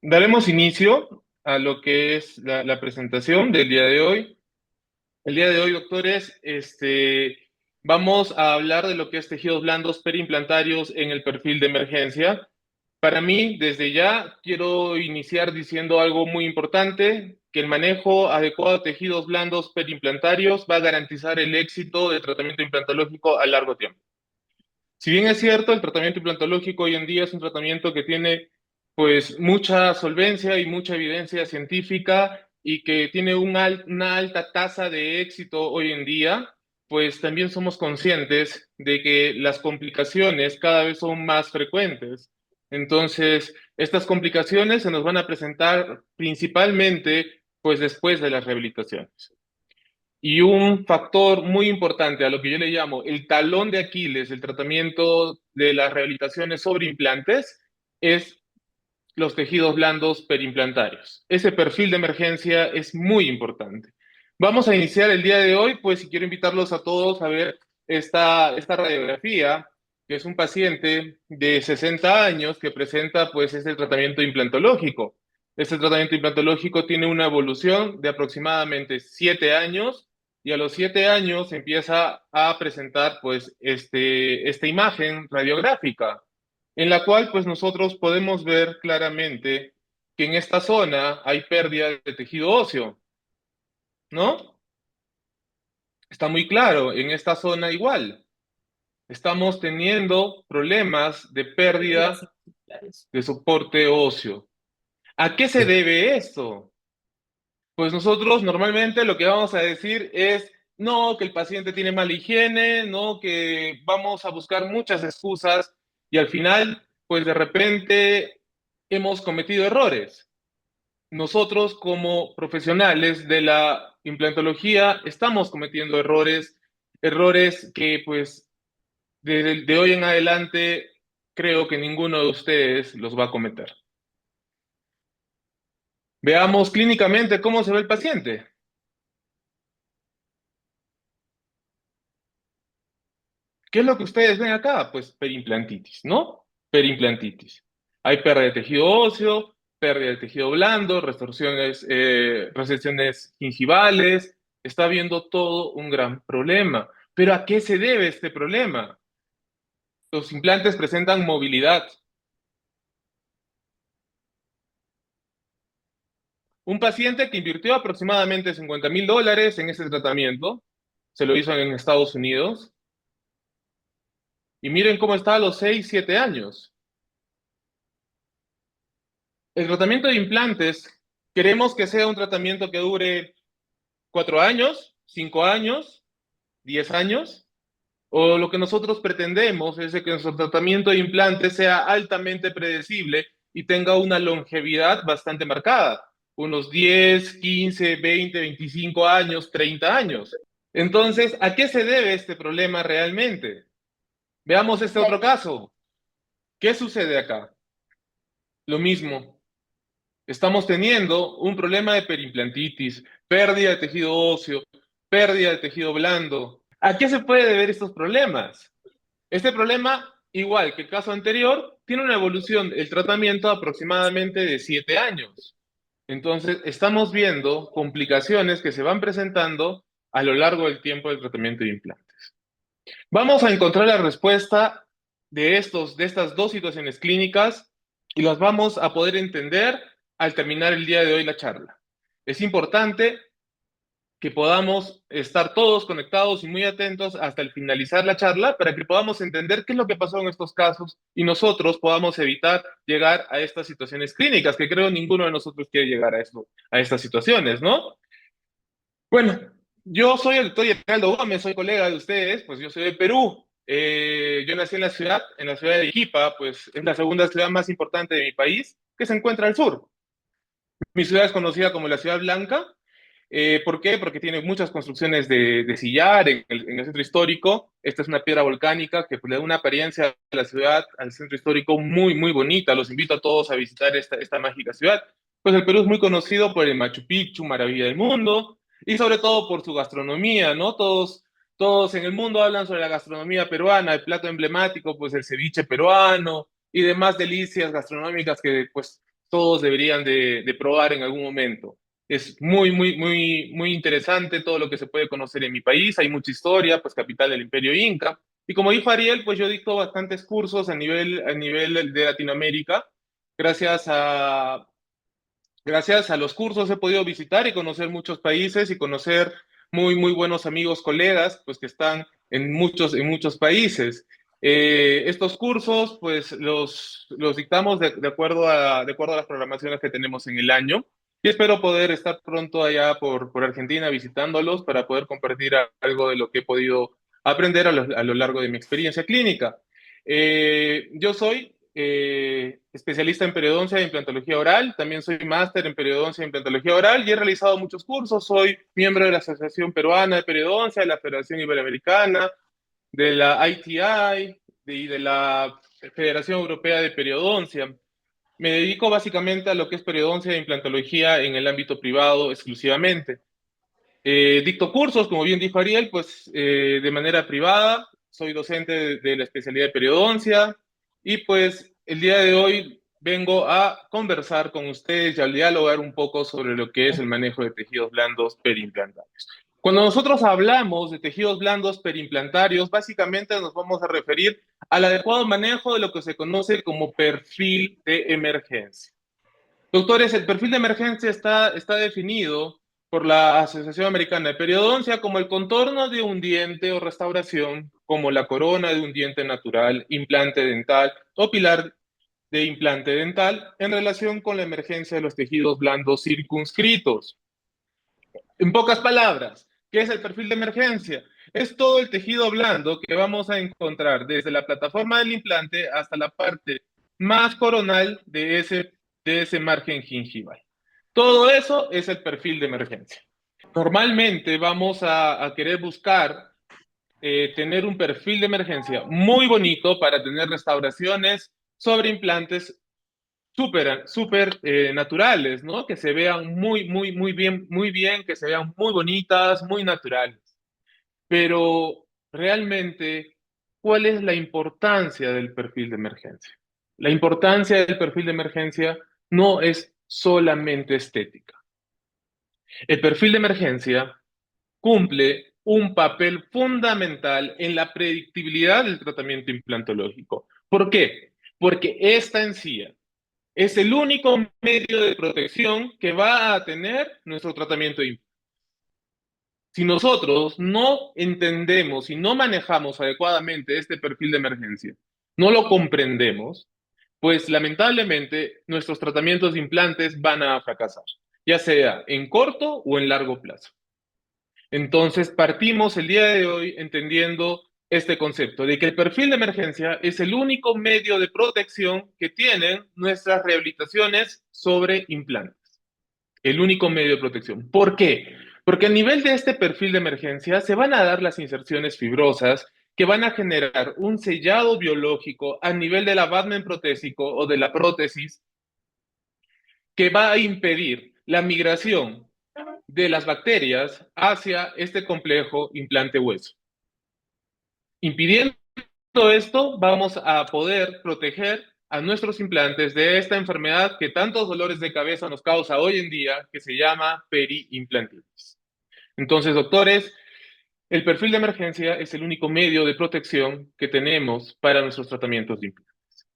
Daremos inicio a lo que es la presentación del día de hoy. El día de hoy, doctores, vamos a hablar de lo que es tejidos blandos perimplantarios en el perfil de emergencia. Para mí, desde ya, quiero iniciar diciendo algo muy importante, que el manejo adecuado de tejidos blandos perimplantarios va a garantizar el éxito del tratamiento implantológico a largo tiempo. Si bien es cierto, el tratamiento implantológico hoy en día es un tratamiento que tiene pues mucha solvencia y mucha evidencia científica y que tiene una alta tasa de éxito hoy en día, pues también somos conscientes de que las complicaciones cada vez son más frecuentes. Entonces, estas complicaciones se nos van a presentar principalmente pues después de las rehabilitaciones. Y un factor muy importante a lo que yo le llamo el talón de Aquiles del tratamiento de las rehabilitaciones sobre implantes es los tejidos blandos perimplantarios. Ese perfil de emergencia es muy importante. Vamos a iniciar el día de hoy, pues, y quiero invitarlos a todos a ver esta radiografía, que es un paciente de 60 años que presenta, pues, este tratamiento implantológico. Este tratamiento implantológico tiene una evolución de aproximadamente 7 años y a los 7 años empieza a presentar, pues, esta imagen radiográfica en la cual pues nosotros podemos ver claramente que en esta zona hay pérdida de tejido óseo, ¿no? Está muy claro, en esta zona igual. Estamos teniendo problemas de pérdida de soporte óseo. ¿A qué se debe esto? Pues nosotros normalmente lo que vamos a decir es, no, que el paciente tiene mala higiene, no, que vamos a buscar muchas excusas y al final, pues de repente hemos cometido errores. Nosotros como profesionales de la implantología estamos cometiendo errores que pues de hoy en adelante creo que ninguno de ustedes los va a cometer. Veamos clínicamente cómo se ve el paciente. ¿Qué es lo que ustedes ven acá? Pues perimplantitis, ¿no? Perimplantitis. Hay pérdida de tejido óseo, pérdida de tejido blando, resecciones gingivales. Está habiendo todo un gran problema. ¿Pero a qué se debe este problema? Los implantes presentan movilidad. Un paciente que invirtió aproximadamente $50,000 en este tratamiento, se lo hizo en Estados Unidos, y miren cómo está a los 6, 7 años. El tratamiento de implantes, queremos que sea un tratamiento que dure 4 años, 5 años, 10 años, o lo que nosotros pretendemos es de que nuestro tratamiento de implantes sea altamente predecible y tenga una longevidad bastante marcada, unos 10, 15, 20, 25 años, 30 años. Entonces, ¿a qué se debe este problema realmente? Veamos este otro caso. ¿Qué sucede acá? Lo mismo. Estamos teniendo un problema de perimplantitis, pérdida de tejido óseo, pérdida de tejido blando. ¿A qué se puede deber estos problemas? Este problema, igual que el caso anterior, tiene una evolución del tratamiento aproximadamente de 7 años. Entonces, estamos viendo complicaciones que se van presentando a lo largo del tiempo del tratamiento de implantes. Vamos a encontrar la respuesta de estas dos situaciones clínicas y las vamos a poder entender al terminar el día de hoy la charla. Es importante que podamos estar todos conectados y muy atentos hasta el finalizar la charla para que podamos entender qué es lo que pasó en estos casos y nosotros podamos evitar llegar a estas situaciones clínicas, que creo ninguno de nosotros quiere llegar a estas situaciones, ¿no? Bueno, yo soy el doctor Geraldo Gómez, soy colega de ustedes, pues yo soy de Perú. Yo nací en la ciudad de Arequipa, pues es la segunda ciudad más importante de mi país, que se encuentra al sur. Mi ciudad es conocida como la Ciudad Blanca. ¿Por qué? Porque tiene muchas construcciones de sillar en el centro histórico. Esta es una piedra volcánica que pues, le da una apariencia a la ciudad, al centro histórico, muy, muy bonita. Los invito a todos a visitar esta mágica ciudad. Pues el Perú es muy conocido por el Machu Picchu, maravilla del mundo, y sobre todo por su gastronomía, ¿no? Todos en el mundo hablan sobre la gastronomía peruana, el plato emblemático, pues el ceviche peruano y demás delicias gastronómicas que pues todos deberían de probar en algún momento. Es muy interesante todo lo que se puede conocer en mi país. Hay mucha historia, pues capital del Imperio Inca. Y como dijo Ariel, pues yo dicto bastantes cursos a nivel de Latinoamérica. Gracias a, Gracias a los cursos he podido visitar y conocer muchos países y conocer muy buenos amigos, colegas, pues que están en muchos países. Estos cursos, pues los dictamos de acuerdo a las programaciones que tenemos en el año y espero poder estar pronto allá por Argentina visitándolos para poder compartir algo de lo que he podido aprender a lo largo de mi experiencia clínica. Yo soy especialista en periodoncia e implantología oral, también soy máster en periodoncia e implantología oral y he realizado muchos cursos. Soy miembro de la Asociación Peruana de Periodoncia, de la Federación Iberoamericana, de la ITI y de la Federación Europea de Periodoncia. Me dedico básicamente a lo que es periodoncia e implantología en el ámbito privado exclusivamente. Dicto cursos, como bien dijo Ariel, pues de manera privada. Soy docente de la especialidad de periodoncia y pues el día de hoy vengo a conversar con ustedes y a dialogar un poco sobre lo que es el manejo de tejidos blandos periimplantarios. Cuando nosotros hablamos de tejidos blandos periimplantarios, básicamente nos vamos a referir al adecuado manejo de lo que se conoce como perfil de emergencia. Doctores, el perfil de emergencia está definido por la Asociación Americana de Periodoncia como el contorno de un diente o restauración, como la corona de un diente natural, implante dental o pilar de implante dental en relación con la emergencia de los tejidos blandos circunscritos. En pocas palabras, ¿qué es el perfil de emergencia? Es todo el tejido blando que vamos a encontrar desde la plataforma del implante hasta la parte más coronal de ese margen gingival. Todo eso es el perfil de emergencia. Normalmente vamos a querer buscar tener un perfil de emergencia muy bonito para tener restauraciones sobre implantes súper naturales, ¿no? Que se vean muy bien, que se vean muy bonitas, muy naturales. Pero realmente, ¿cuál es la importancia del perfil de emergencia? La importancia del perfil de emergencia no es solamente estética. El perfil de emergencia cumple un papel fundamental en la predictibilidad del tratamiento implantológico. ¿Por qué? Porque esta encía es el único medio de protección que va a tener nuestro tratamiento de implantes. Si nosotros no entendemos y no manejamos adecuadamente este perfil de emergencia, no lo comprendemos, pues lamentablemente nuestros tratamientos de implantes van a fracasar, ya sea en corto o en largo plazo. Entonces partimos el día de hoy entendiendo este concepto de que el perfil de emergencia es el único medio de protección que tienen nuestras rehabilitaciones sobre implantes. El único medio de protección. ¿Por qué? Porque a nivel de este perfil de emergencia se van a dar las inserciones fibrosas que van a generar un sellado biológico a nivel del abutment protésico o de la prótesis que va a impedir la migración de las bacterias hacia este complejo implante hueso. Impidiendo esto, vamos a poder proteger a nuestros implantes de esta enfermedad que tantos dolores de cabeza nos causa hoy en día, que se llama periimplantitis. Entonces, doctores, el perfil de emergencia es el único medio de protección que tenemos para nuestros tratamientos de implantes.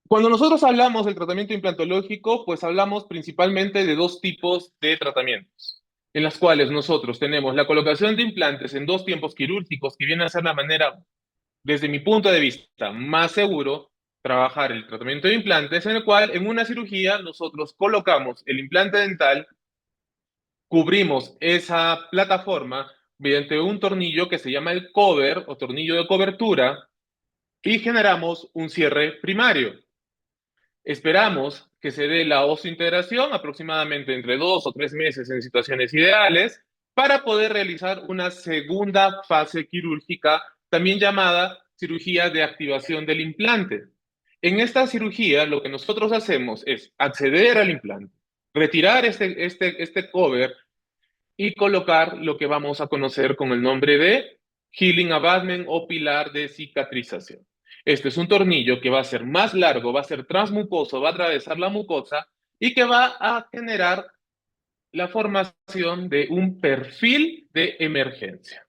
Cuando nosotros hablamos del tratamiento implantológico, pues hablamos principalmente de dos tipos de tratamientos, en las cuales nosotros tenemos la colocación de implantes en dos tiempos quirúrgicos, que viene a ser la manera, desde mi punto de vista, más seguro trabajar el tratamiento de implantes, en el cual en una cirugía nosotros colocamos el implante dental, cubrimos esa plataforma mediante un tornillo que se llama el cover o tornillo de cobertura y generamos un cierre primario. Esperamos que se dé la osseointegración aproximadamente entre 2 o 3 meses en situaciones ideales para poder realizar una segunda fase quirúrgica, también llamada cirugía de activación del implante. En esta cirugía lo que nosotros hacemos es acceder al implante, retirar este cover y colocar lo que vamos a conocer con el nombre de healing abutment o pilar de cicatrización. Este es un tornillo que va a ser más largo, va a ser transmucoso, va a atravesar la mucosa y que va a generar la formación de un perfil de emergencia.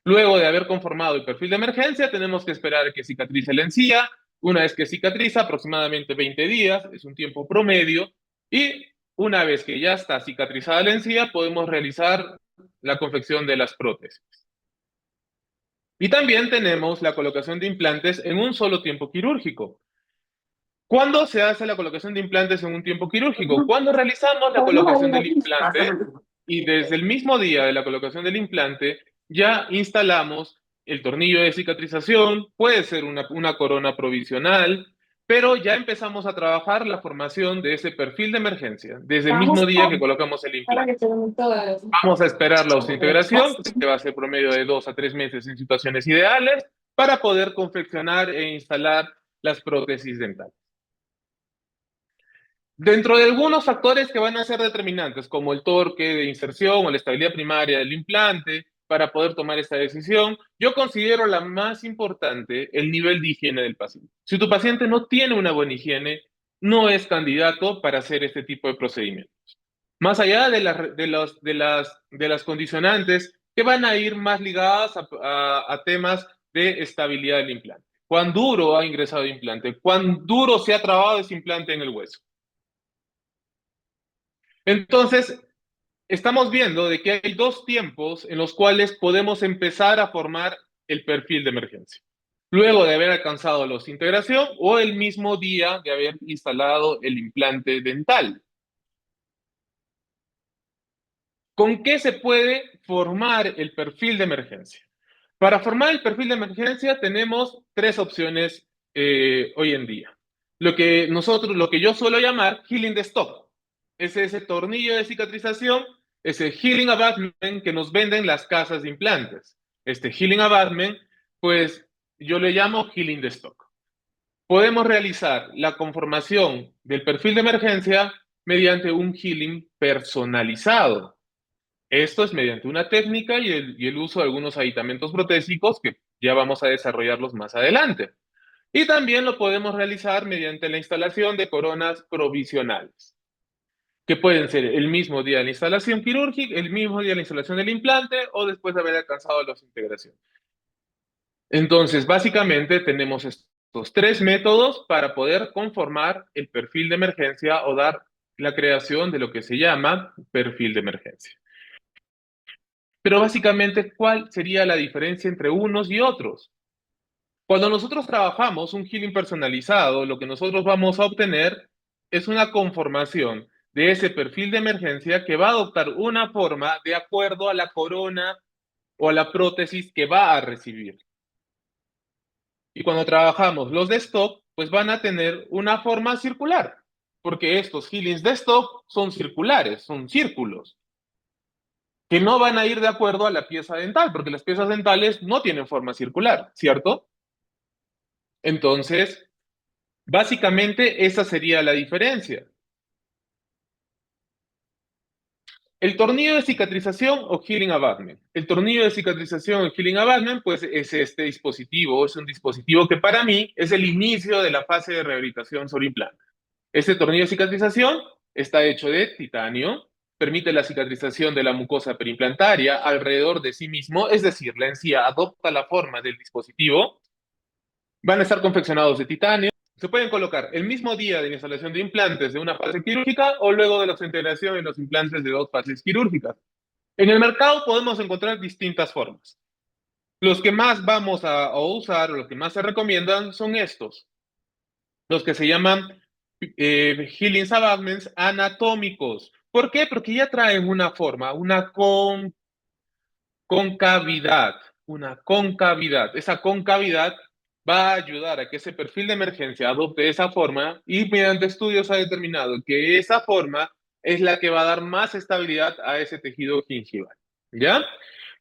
Luego de haber conformado el perfil de emergencia, tenemos que esperar a que cicatrice la encía. Una vez que cicatriza, aproximadamente 20 días, es un tiempo promedio, y una vez que ya está cicatrizada la encía, podemos realizar la confección de las prótesis. Y también tenemos la colocación de implantes en un solo tiempo quirúrgico. ¿Cuándo se hace la colocación de implantes en un tiempo quirúrgico? Cuando realizamos la colocación del implante y desde el mismo día de la colocación del implante ya instalamos el tornillo de cicatrización, puede ser una corona provisional, pero ya empezamos a trabajar la formación de ese perfil de emergencia desde el mismo día que colocamos el implante. Vamos a esperar la osseointegración, que va a ser promedio de 2 a 3 meses en situaciones ideales, para poder confeccionar e instalar las prótesis dentales. Dentro de algunos factores que van a ser determinantes, como el torque de inserción o la estabilidad primaria del implante, para poder tomar esta decisión, yo considero la más importante el nivel de higiene del paciente. Si tu paciente no tiene una buena higiene, no es candidato para hacer este tipo de procedimientos. Más allá de las condicionantes que van a ir más ligadas a temas de estabilidad del implante. ¿Cuán duro ha ingresado el implante? ¿Cuán duro se ha trabado ese implante en el hueso? Entonces, estamos viendo de que hay dos tiempos en los cuales podemos empezar a formar el perfil de emergencia. Luego de haber alcanzado la integración o el mismo día de haber instalado el implante dental. ¿Con qué se puede formar el perfil de emergencia? Para formar el perfil de emergencia tenemos tres opciones hoy en día. Lo que yo suelo llamar healing de stock. Es ese tornillo de cicatrización, ese healing abutment que nos venden las casas de implantes. Este healing abutment, pues yo le llamo healing de stock. Podemos realizar la conformación del perfil de emergencia mediante un healing personalizado. Esto es mediante una técnica y el uso de algunos aditamentos protésicos que ya vamos a desarrollarlos más adelante. Y también lo podemos realizar mediante la instalación de coronas provisionales, que pueden ser el mismo día de la instalación quirúrgica, el mismo día de la instalación del implante o después de haber alcanzado la integración. Entonces, básicamente tenemos estos tres métodos para poder conformar el perfil de emergencia o dar la creación de lo que se llama perfil de emergencia. Pero básicamente, ¿cuál sería la diferencia entre unos y otros? Cuando nosotros trabajamos un healing personalizado, lo que nosotros vamos a obtener es una conformación de ese perfil de emergencia que va a adoptar una forma de acuerdo a la corona o a la prótesis que va a recibir. Y cuando trabajamos los de stock, pues van a tener una forma circular, porque estos healings de stock son circulares, son círculos que no van a ir de acuerdo a la pieza dental, porque las piezas dentales no tienen forma circular, ¿cierto? Entonces, básicamente esa sería la diferencia. El tornillo de cicatrización o healing abutment. El tornillo de cicatrización o healing abutment, pues es este dispositivo, es un dispositivo que para mí es el inicio de la fase de rehabilitación sobre implante. Este tornillo de cicatrización está hecho de titanio, permite la cicatrización de la mucosa perimplantaria alrededor de sí mismo, es decir, la encía adopta la forma del dispositivo. Van a estar confeccionados de titanio. Se pueden colocar el mismo día de la instalación de implantes de una fase quirúrgica o luego de la integración en los implantes de 2 fases quirúrgicas. En el mercado podemos encontrar distintas formas. Los que más vamos a usar o los que más se recomiendan son estos, los que se llaman healing abutments anatómicos. ¿Por qué? Porque ya traen una forma, una concavidad, una concavidad. Esa concavidad va a ayudar a que ese perfil de emergencia adopte esa forma y mediante estudios ha determinado que esa forma es la que va a dar más estabilidad a ese tejido gingival. ¿Ya?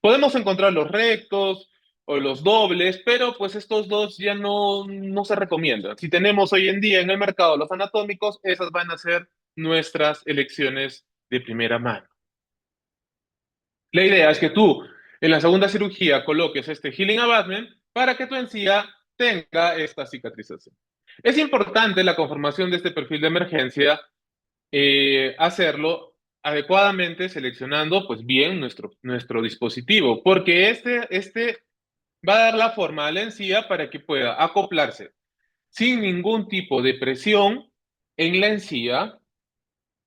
Podemos encontrar los rectos o los dobles, pero pues estos dos ya no se recomiendan. Si tenemos hoy en día en el mercado los anatómicos, esas van a ser nuestras elecciones de primera mano. La idea es que tú en la segunda cirugía coloques este healing abutment para que tu encía tenga esta cicatrización. Es importante la conformación de este perfil de emergencia, hacerlo adecuadamente seleccionando pues bien nuestro dispositivo, porque este va a dar la forma a la encía para que pueda acoplarse sin ningún tipo de presión en la encía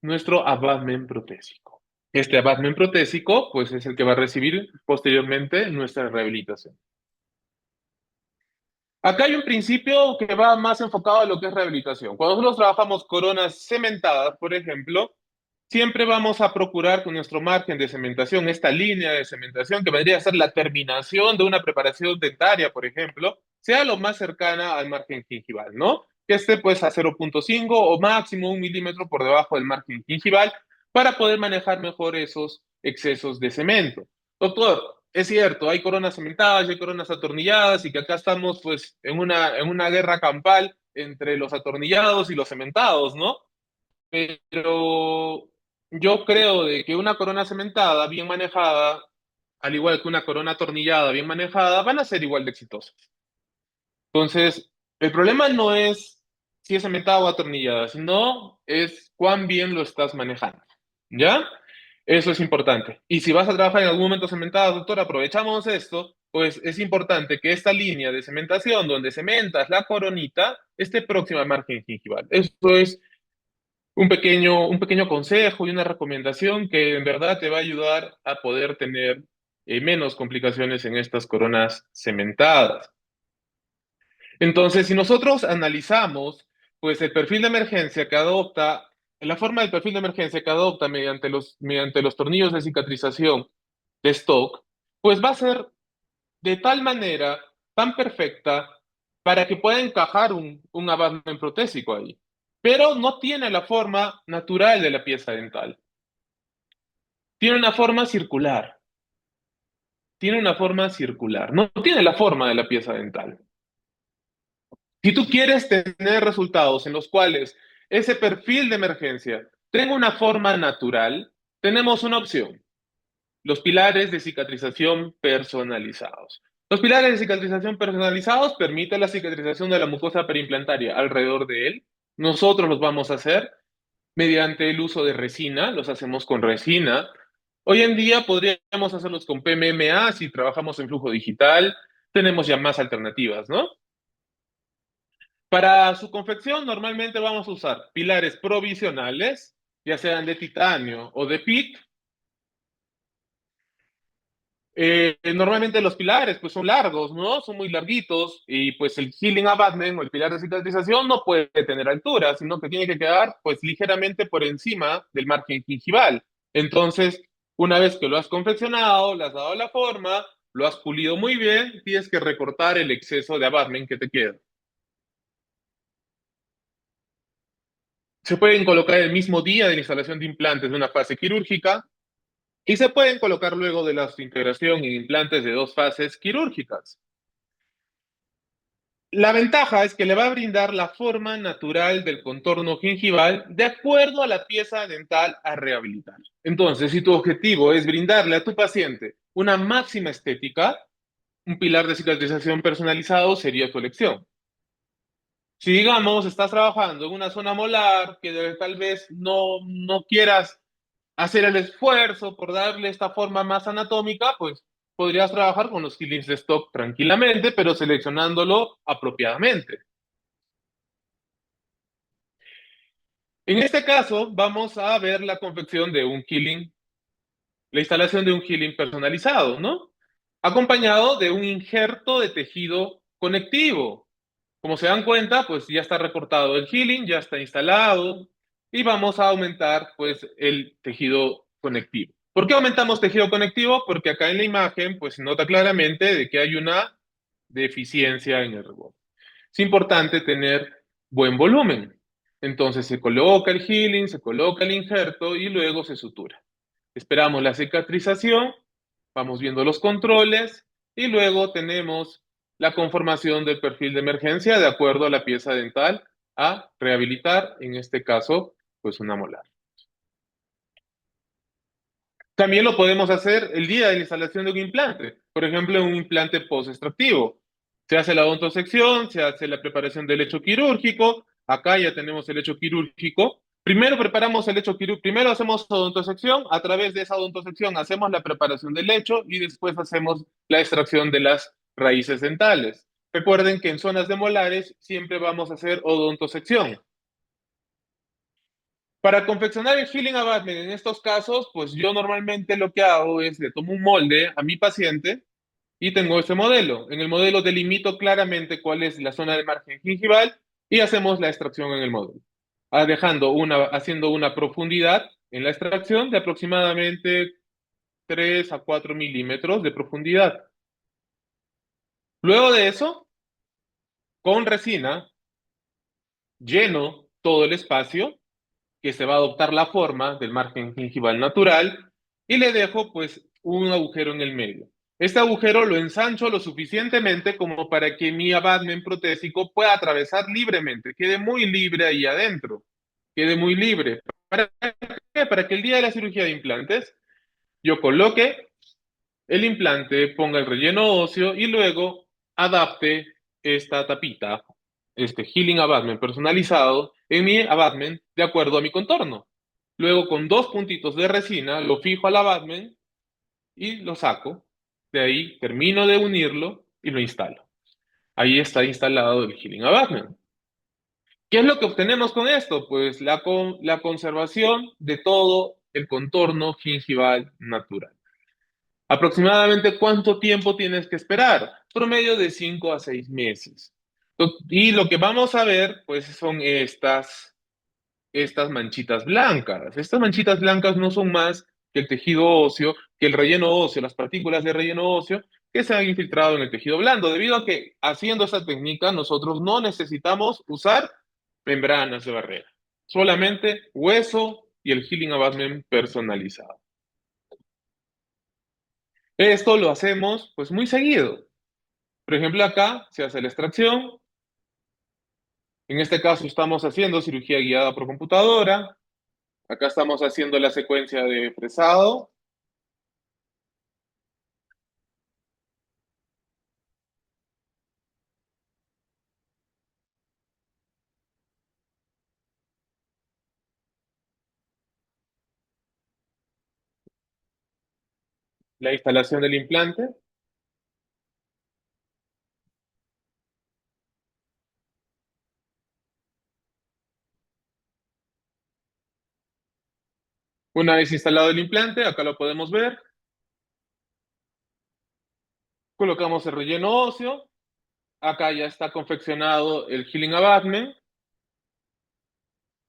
nuestro abutment protésico. Este abutment protésico pues es el que va a recibir posteriormente nuestra rehabilitación. Acá hay un principio que va más enfocado a lo que es rehabilitación. Cuando nosotros trabajamos coronas cementadas, por ejemplo, siempre vamos a procurar que nuestro margen de cementación, esta línea de cementación, que vendría a ser la terminación de una preparación dentaria, por ejemplo, sea lo más cercana al margen gingival, ¿no? Que esté pues a 0,5 o máximo 1 milímetro por debajo del margen gingival para poder manejar mejor esos excesos de cemento. Doctor, es cierto, hay coronas cementadas, hay coronas atornilladas y que acá estamos pues en una guerra campal entre los atornillados y los cementados, ¿no? Pero yo creo de que una corona cementada bien manejada, al igual que una corona atornillada bien manejada, van a ser igual de exitosas. Entonces, el problema no es si es cementada o atornillada, sino es cuán bien lo estás manejando. ¿Ya? Eso es importante. Y si vas a trabajar en algún momento cementada, doctor, aprovechamos esto, pues es importante que esta línea de cementación donde cementas la coronita esté próxima al margen gingival. Esto es un pequeño consejo y una recomendación que en verdad te va a ayudar a poder tener menos complicaciones en estas coronas cementadas. Entonces, si nosotros analizamos, pues el perfil de emergencia que adopta, la forma del perfil de emergencia que adopta mediante los tornillos de cicatrización de stock, pues va a ser de tal manera, tan perfecta, para que pueda encajar un abutment protésico ahí. Pero no tiene la forma natural de la pieza dental. Tiene una forma circular. Tiene una forma circular. No tiene la forma de la pieza dental. Si tú quieres tener resultados en los cuales ese perfil de emergencia tenga una forma natural, tenemos una opción: los pilares de cicatrización personalizados. Los pilares de cicatrización personalizados permiten la cicatrización de la mucosa perimplantaria alrededor de él. Nosotros los vamos a hacer mediante el uso de resina, los hacemos con resina. Hoy en día podríamos hacerlos con PMMA si trabajamos en flujo digital. Tenemos ya más alternativas, ¿no? Para su confección normalmente vamos a usar pilares provisionales, ya sean de titanio o de PIT. Normalmente los pilares pues son largos, ¿no? Son muy larguitos y pues el healing abutment o el pilar de cicatrización no puede tener altura, sino que tiene que quedar pues ligeramente por encima del margen gingival. Entonces, una vez que lo has confeccionado, le has dado la forma, lo has pulido muy bien, tienes que recortar el exceso de abutment que te queda. Se pueden colocar el mismo día de la instalación de implantes de una fase quirúrgica y se pueden colocar luego de la integración en implantes de 2 fases quirúrgicas. La ventaja es que le va a brindar la forma natural del contorno gingival de acuerdo a la pieza dental a rehabilitar. Entonces, si tu objetivo es brindarle a tu paciente una máxima estética, un pilar de cicatrización personalizado sería tu elección. Si, digamos, estás trabajando en una zona molar que tal vez no quieras hacer el esfuerzo por darle esta forma más anatómica, pues podrías trabajar con los fillings de stock tranquilamente, pero seleccionándolo apropiadamente. En este caso, vamos a ver la confección de un healing, la instalación de un healing personalizado, ¿no? Acompañado de un injerto de tejido conectivo. Como se dan cuenta, pues ya está recortado el healing, ya está instalado y vamos a aumentar pues el tejido conectivo. ¿Por qué aumentamos tejido conectivo? Porque acá en la imagen pues se nota claramente de que hay una deficiencia en el rebote. Es importante tener buen volumen. Entonces se coloca el healing, se coloca el injerto y luego se sutura. Esperamos la cicatrización, vamos viendo los controles y luego tenemos la conformación del perfil de emergencia de acuerdo a la pieza dental a rehabilitar, en este caso, pues una molar. También lo podemos hacer el día de la instalación de un implante, por ejemplo, un implante post-extractivo. Se hace la odontosección, se hace la preparación del lecho quirúrgico. Acá ya tenemos el lecho quirúrgico. Primero preparamos el lecho quirúrgico, primero hacemos odontosección, a través de esa odontosección hacemos la preparación del lecho y después hacemos la extracción de las raíces dentales. Recuerden que en zonas de molares siempre vamos a hacer odontosección. Para confeccionar el healing abutment en estos casos, pues yo normalmente lo que hago es le tomo un molde a mi paciente y tengo ese modelo. En el modelo delimito claramente cuál es la zona de margen gingival y hacemos la extracción en el modelo, haciendo una profundidad en la extracción de aproximadamente 3 a 4 milímetros de profundidad. Luego de eso, con resina, lleno todo el espacio que se va a adoptar la forma del margen gingival natural y le dejo pues un agujero en el medio. Este agujero lo ensancho lo suficientemente como para que mi abutment protésico pueda atravesar libremente, quede muy libre ahí adentro, quede muy libre. ¿Para qué? Para que el día de la cirugía de implantes yo coloque el implante, ponga el relleno óseo y luego adapte esta tapita, este healing abutment personalizado en mi abutment de acuerdo a mi contorno. Luego con dos puntitos de resina lo fijo al abutment y lo saco. De ahí termino de unirlo y lo instalo. Ahí está instalado el healing abutment. ¿Qué es lo que obtenemos con esto? Pues la conservación de todo el contorno gingival natural. ¿Aproximadamente cuánto tiempo tienes que esperar? Promedio de 5 a 6 meses. Y lo que vamos a ver, pues son estas manchitas blancas. Estas manchitas blancas no son más que el tejido óseo, que el relleno óseo, las partículas de relleno óseo que se han infiltrado en el tejido blando, debido a que haciendo esta técnica nosotros no necesitamos usar membranas de barrera, solamente hueso y el healing abutment personalizado. Esto lo hacemos pues muy seguido. Por ejemplo, acá se hace la extracción. En este caso estamos haciendo cirugía guiada por computadora. Acá estamos haciendo la secuencia de fresado, la instalación del implante. Una vez instalado el implante, acá lo podemos ver. Colocamos el relleno óseo. Acá ya está confeccionado el healing abutment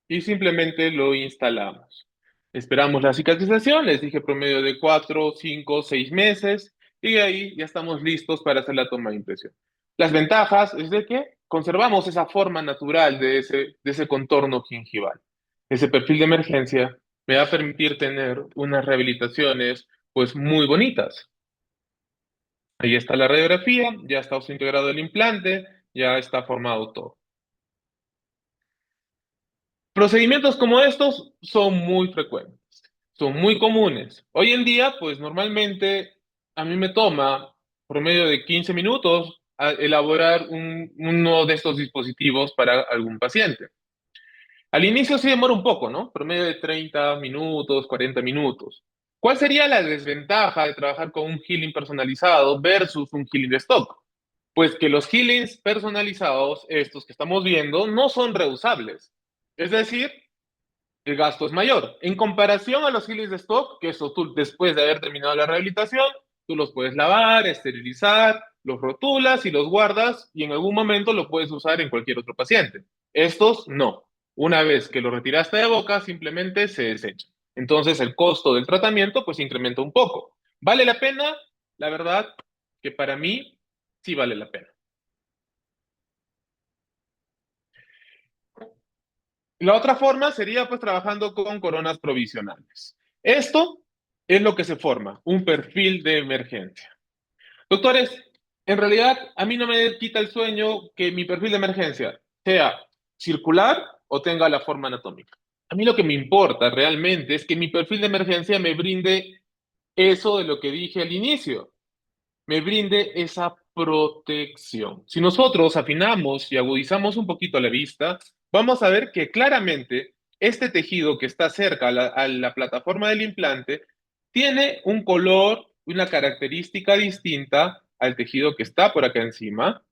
y simplemente lo instalamos. Esperamos la cicatrización, les dije promedio de 4, 5, 6 meses, y de ahí ya estamos listos para hacer la toma de impresión. Las ventajas es de que conservamos esa forma natural de ese contorno gingival. Ese perfil de emergencia me va a permitir tener unas rehabilitaciones pues muy bonitas. Ahí está la radiografía, ya está integrado el implante, ya está formado todo. Procedimientos como estos son muy frecuentes, son muy comunes. Hoy en día, pues normalmente a mí me toma promedio de 15 minutos elaborar uno de estos dispositivos para algún paciente. Al inicio sí demora un poco, ¿no? Promedio de 30 minutos, 40 minutos. ¿Cuál sería la desventaja de trabajar con un healing personalizado versus un healing de stock? Pues que los healings personalizados, estos que estamos viendo, no son reusables. Es decir, el gasto es mayor. En comparación a los healings de stock, que eso tú después de haber terminado la rehabilitación, tú los puedes lavar, esterilizar, los rotulas y los guardas y en algún momento lo puedes usar en cualquier otro paciente. Estos no. Una vez que lo retiraste de boca, simplemente se desecha. Entonces el costo del tratamiento pues incrementa un poco. ¿Vale la pena? La verdad que para mí sí vale la pena. La otra forma sería pues trabajando con coronas provisionales. Esto es lo que se forma, un perfil de emergencia. Doctores, en realidad a mí no me quita el sueño que mi perfil de emergencia sea circular o tenga la forma anatómica. A mí lo que me importa realmente es que mi perfil de emergencia me brinde eso de lo que dije al inicio, me brinde esa protección. Si nosotros afinamos y agudizamos un poquito la vista, vamos a ver que claramente este tejido que está cerca a la plataforma del implante tiene un color, una característica distinta al tejido que está por acá encima.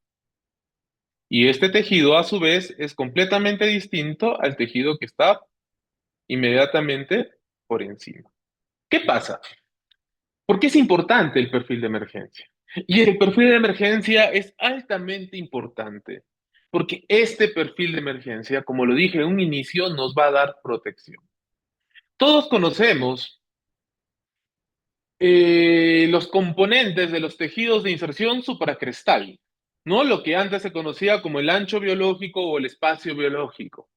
Y este tejido, a su vez, es completamente distinto al tejido que está inmediatamente por encima. ¿Qué pasa? ¿Por qué es importante el perfil de emergencia? Y el perfil de emergencia es altamente importante, porque este perfil de emergencia, como lo dije en un inicio, nos va a dar protección. Todos conocemos los componentes de los tejidos de inserción supracrestal, ¿no? Lo que antes se conocía como el ancho biológico o el espacio biológico.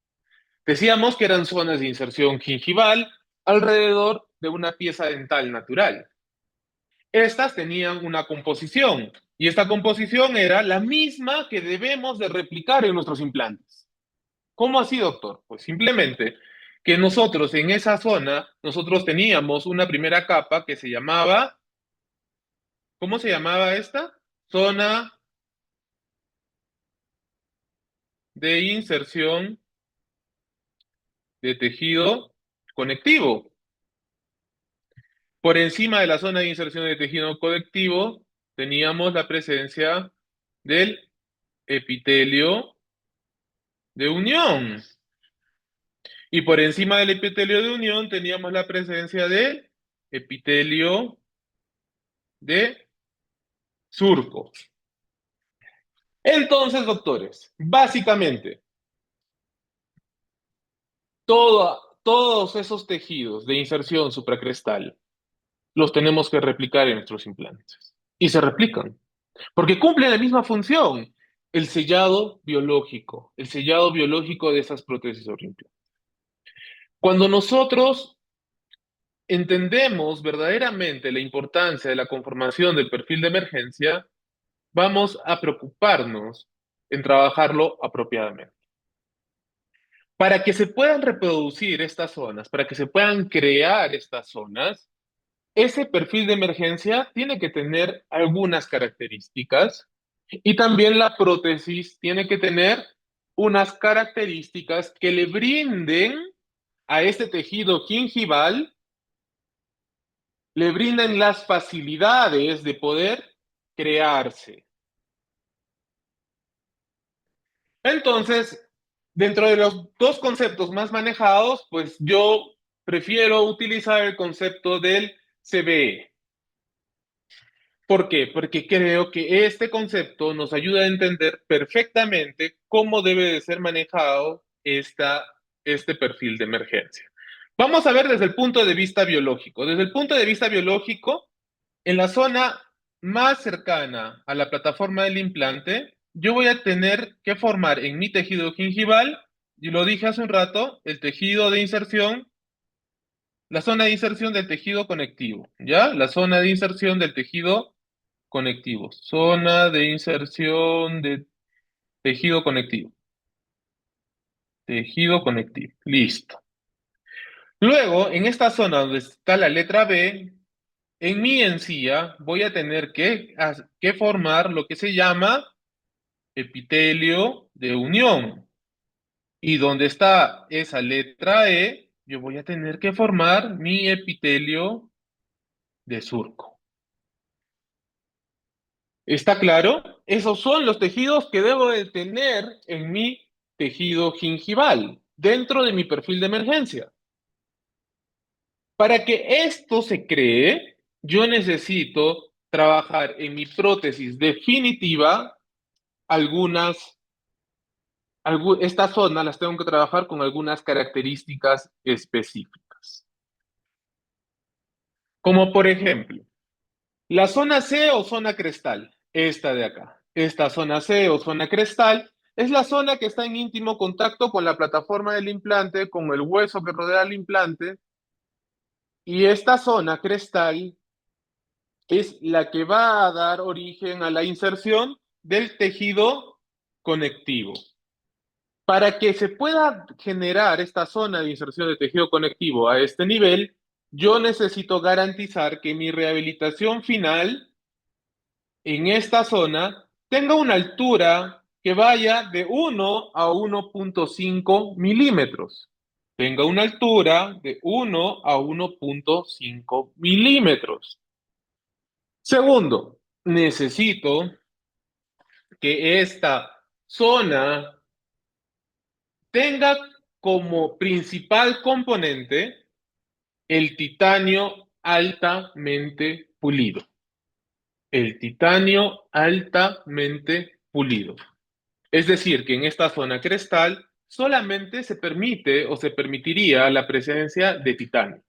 Decíamos que eran zonas de inserción gingival alrededor de una pieza dental natural. Estas tenían una composición y esta composición era la misma que debemos de replicar en nuestros implantes. ¿Cómo así, doctor? Pues simplemente que nosotros en esa zona, nosotros teníamos una primera capa que se llamaba, ¿cómo se llamaba esta? Zona de inserción de tejido conectivo. Por encima de la zona de inserción de tejido conectivo teníamos la presencia del epitelio de unión. Y por encima del epitelio de unión teníamos la presencia del epitelio de surco. Entonces, doctores, básicamente, todos esos tejidos de inserción supracrestal los tenemos que replicar en nuestros implantes. Y se replican, porque cumplen la misma función, el sellado biológico de esas prótesis sobre implantes. Cuando nosotros entendemos verdaderamente la importancia de la conformación del perfil de emergencia, vamos a preocuparnos en trabajarlo apropiadamente. Para que se puedan reproducir estas zonas, para que se puedan crear estas zonas, ese perfil de emergencia tiene que tener algunas características y también la prótesis tiene que tener unas características que le brinden a este tejido gingival, le brinden las facilidades de poder crearse. Entonces, dentro de los dos conceptos más manejados, pues yo prefiero utilizar el concepto del CBE. ¿Por qué? Porque creo que este concepto nos ayuda a entender perfectamente cómo debe de ser manejado este perfil de emergencia. Vamos a ver desde el punto de vista biológico. Desde el punto de vista biológico, en la zona más cercana a la plataforma del implante, yo voy a tener que formar en mi tejido gingival, y lo dije hace un rato, el tejido de inserción, la zona de inserción del tejido conectivo, ¿ya? La zona de inserción del tejido conectivo. Zona de inserción de tejido conectivo. Tejido conectivo. Listo. Luego, en esta zona donde está la letra B, en mi encía voy a tener que formar lo que se llama epitelio de unión. Y donde está esa letra E, yo voy a tener que formar mi epitelio de surco. ¿Está claro? Esos son los tejidos que debo de tener en mi tejido gingival, dentro de mi perfil de emergencia. Para que esto se cree, yo necesito trabajar en mi prótesis definitiva estas zonas las tengo que trabajar con algunas características específicas. Como por ejemplo, la zona C o zona crestal, esta de acá. Esta zona C o zona crestal es la zona que está en íntimo contacto con la plataforma del implante, con el hueso que rodea el implante. Y esta zona crestal es la que va a dar origen a la inserción del tejido conectivo. Para que se pueda generar esta zona de inserción de tejido conectivo a este nivel, yo necesito garantizar que mi rehabilitación final en esta zona tenga una altura que vaya de 1 a 1.5 milímetros. Tenga una altura de 1 a 1.5 milímetros. Segundo, necesito que esta zona tenga como principal componente el titanio altamente pulido. El titanio altamente pulido. Es decir, que en esta zona crestal solamente se permite o se permitiría la presencia de titanio.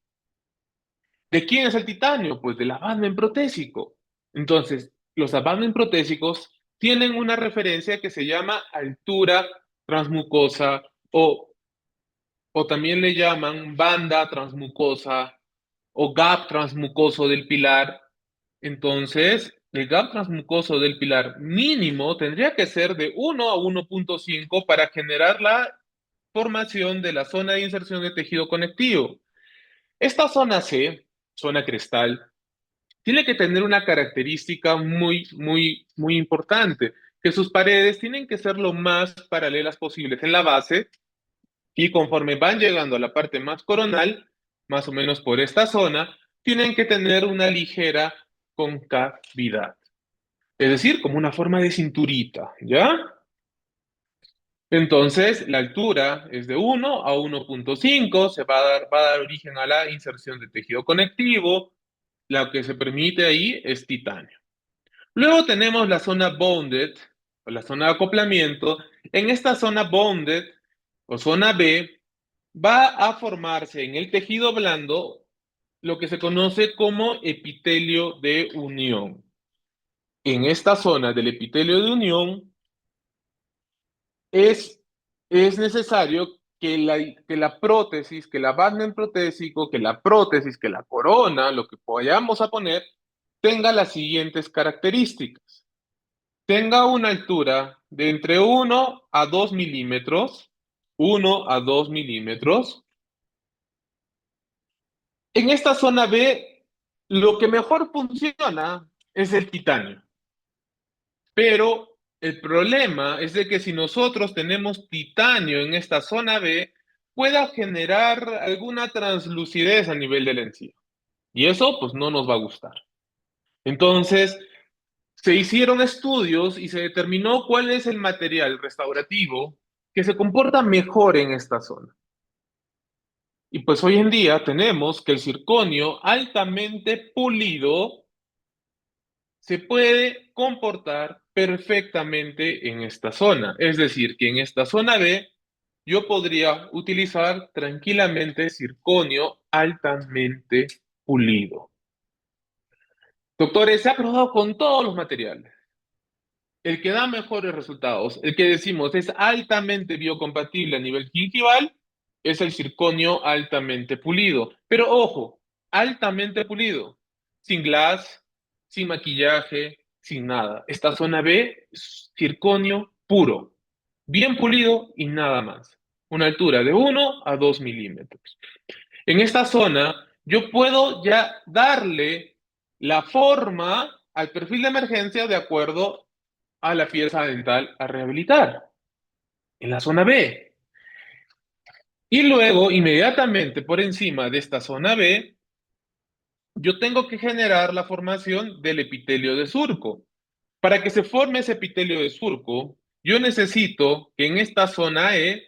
¿De quién es el titanio? Pues del abutment protésico. Entonces, los abutment protésicos tienen una referencia que se llama altura transmucosa o también le llaman banda transmucosa o gap transmucoso del pilar. Entonces, el gap transmucoso del pilar mínimo tendría que ser de 1 a 1.5 para generar la formación de la zona de inserción de tejido conectivo. Esta zona C, zona crestal, tiene que tener una característica muy importante, que sus paredes tienen que ser lo más paralelas posibles en la base y conforme van llegando a la parte más coronal, más o menos por esta zona, tienen que tener una ligera concavidad. Es decir, como una forma de cinturita, ¿ya? Entonces, la altura es de 1 a 1.5, se va a dar origen a la inserción de tejido conectivo, lo que se permite ahí es titanio. Luego tenemos la zona bounded, o la zona de acoplamiento. En esta zona bounded, o zona B, va a formarse en el tejido blando lo que se conoce como epitelio de unión. En esta zona del epitelio de unión es, es necesario que la prótesis, que el abutment protésico, que la prótesis, que la corona, lo que vayamos a poner, tenga las siguientes características. Tenga una altura de entre 1 a 2 milímetros, 1 a 2 milímetros. En esta zona B, lo que mejor funciona es el titanio. Pero el problema es de que si nosotros tenemos titanio en esta zona B, pueda generar alguna translucidez a nivel de la encía. Y eso pues no nos va a gustar. Entonces, se hicieron estudios y se determinó cuál es el material restaurativo que se comporta mejor en esta zona. Y pues hoy en día tenemos que el circonio altamente pulido se puede comportar perfectamente en esta zona. Es decir, que en esta zona B yo podría utilizar tranquilamente circonio altamente pulido. Doctores, se ha probado con todos los materiales. El que da mejores resultados, el que decimos es altamente biocompatible a nivel gingival, es el circonio altamente pulido. Pero ojo, altamente pulido, sin glass, sin maquillaje, sin nada. Esta zona B es circonio puro, bien pulido y nada más. Una altura de 1 a 2 milímetros. En esta zona yo puedo ya darle la forma al perfil de emergencia de acuerdo a la pieza dental a rehabilitar en la zona B. Y luego, inmediatamente por encima de esta zona B, yo tengo que generar la formación del epitelio de surco. Para que se forme ese epitelio de surco, yo necesito que en esta zona E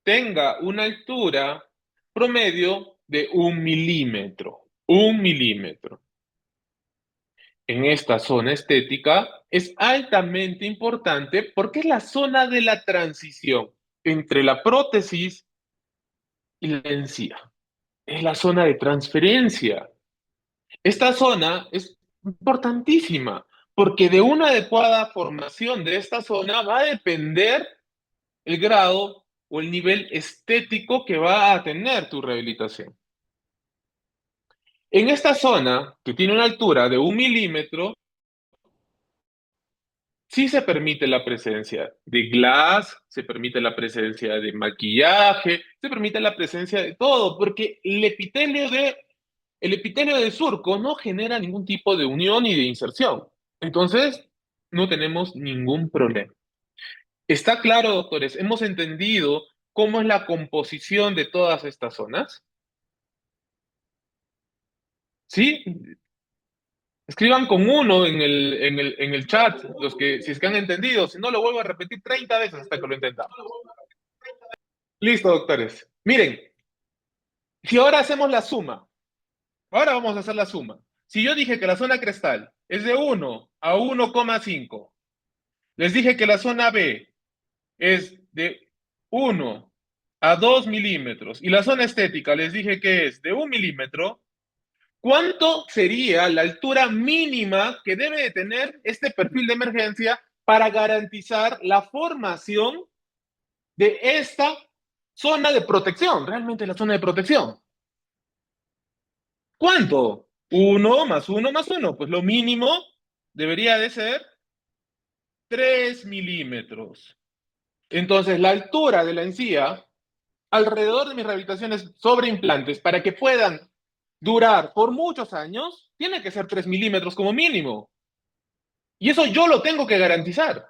tenga una altura promedio de 1 milímetro. 1 milímetro. En esta zona estética es altamente importante porque es la zona de la transición entre la prótesis y la encía. Es la zona de transferencia. Esta zona es importantísima porque de una adecuada formación de esta zona va a depender el grado o el nivel estético que va a tener tu rehabilitación. En esta zona, que tiene una altura de 1 milímetro, sí se permite la presencia de glass, se permite la presencia de maquillaje, se permite la presencia de todo, porque el epitelio de surco no genera ningún tipo de unión y de inserción. Entonces, no tenemos ningún problema. ¿Está claro, doctores? ¿Hemos entendido cómo es la composición de todas estas zonas? ¿Sí? Escriban con uno en el chat, los que, si es que han entendido, si no lo vuelvo a repetir 30 veces hasta que lo entendamos. Listo, doctores. Miren, si ahora hacemos la suma, ahora vamos a hacer la suma. Si yo dije que la zona crestal es de 1 a 1,5, les dije que la zona B es de 1 a 2 milímetros y la zona estética les dije que es de 1 milímetro, ¿cuánto sería la altura mínima que debe de tener este perfil de emergencia para garantizar la formación de esta zona de protección? Realmente la zona de protección. ¿Cuánto? 1 más 1 más 1. Pues lo mínimo debería de ser 3 milímetros. Entonces, la altura de la encía alrededor de mis rehabilitaciones sobre implantes para que puedan durar por muchos años, tiene que ser 3 milímetros como mínimo. Y eso yo lo tengo que garantizar.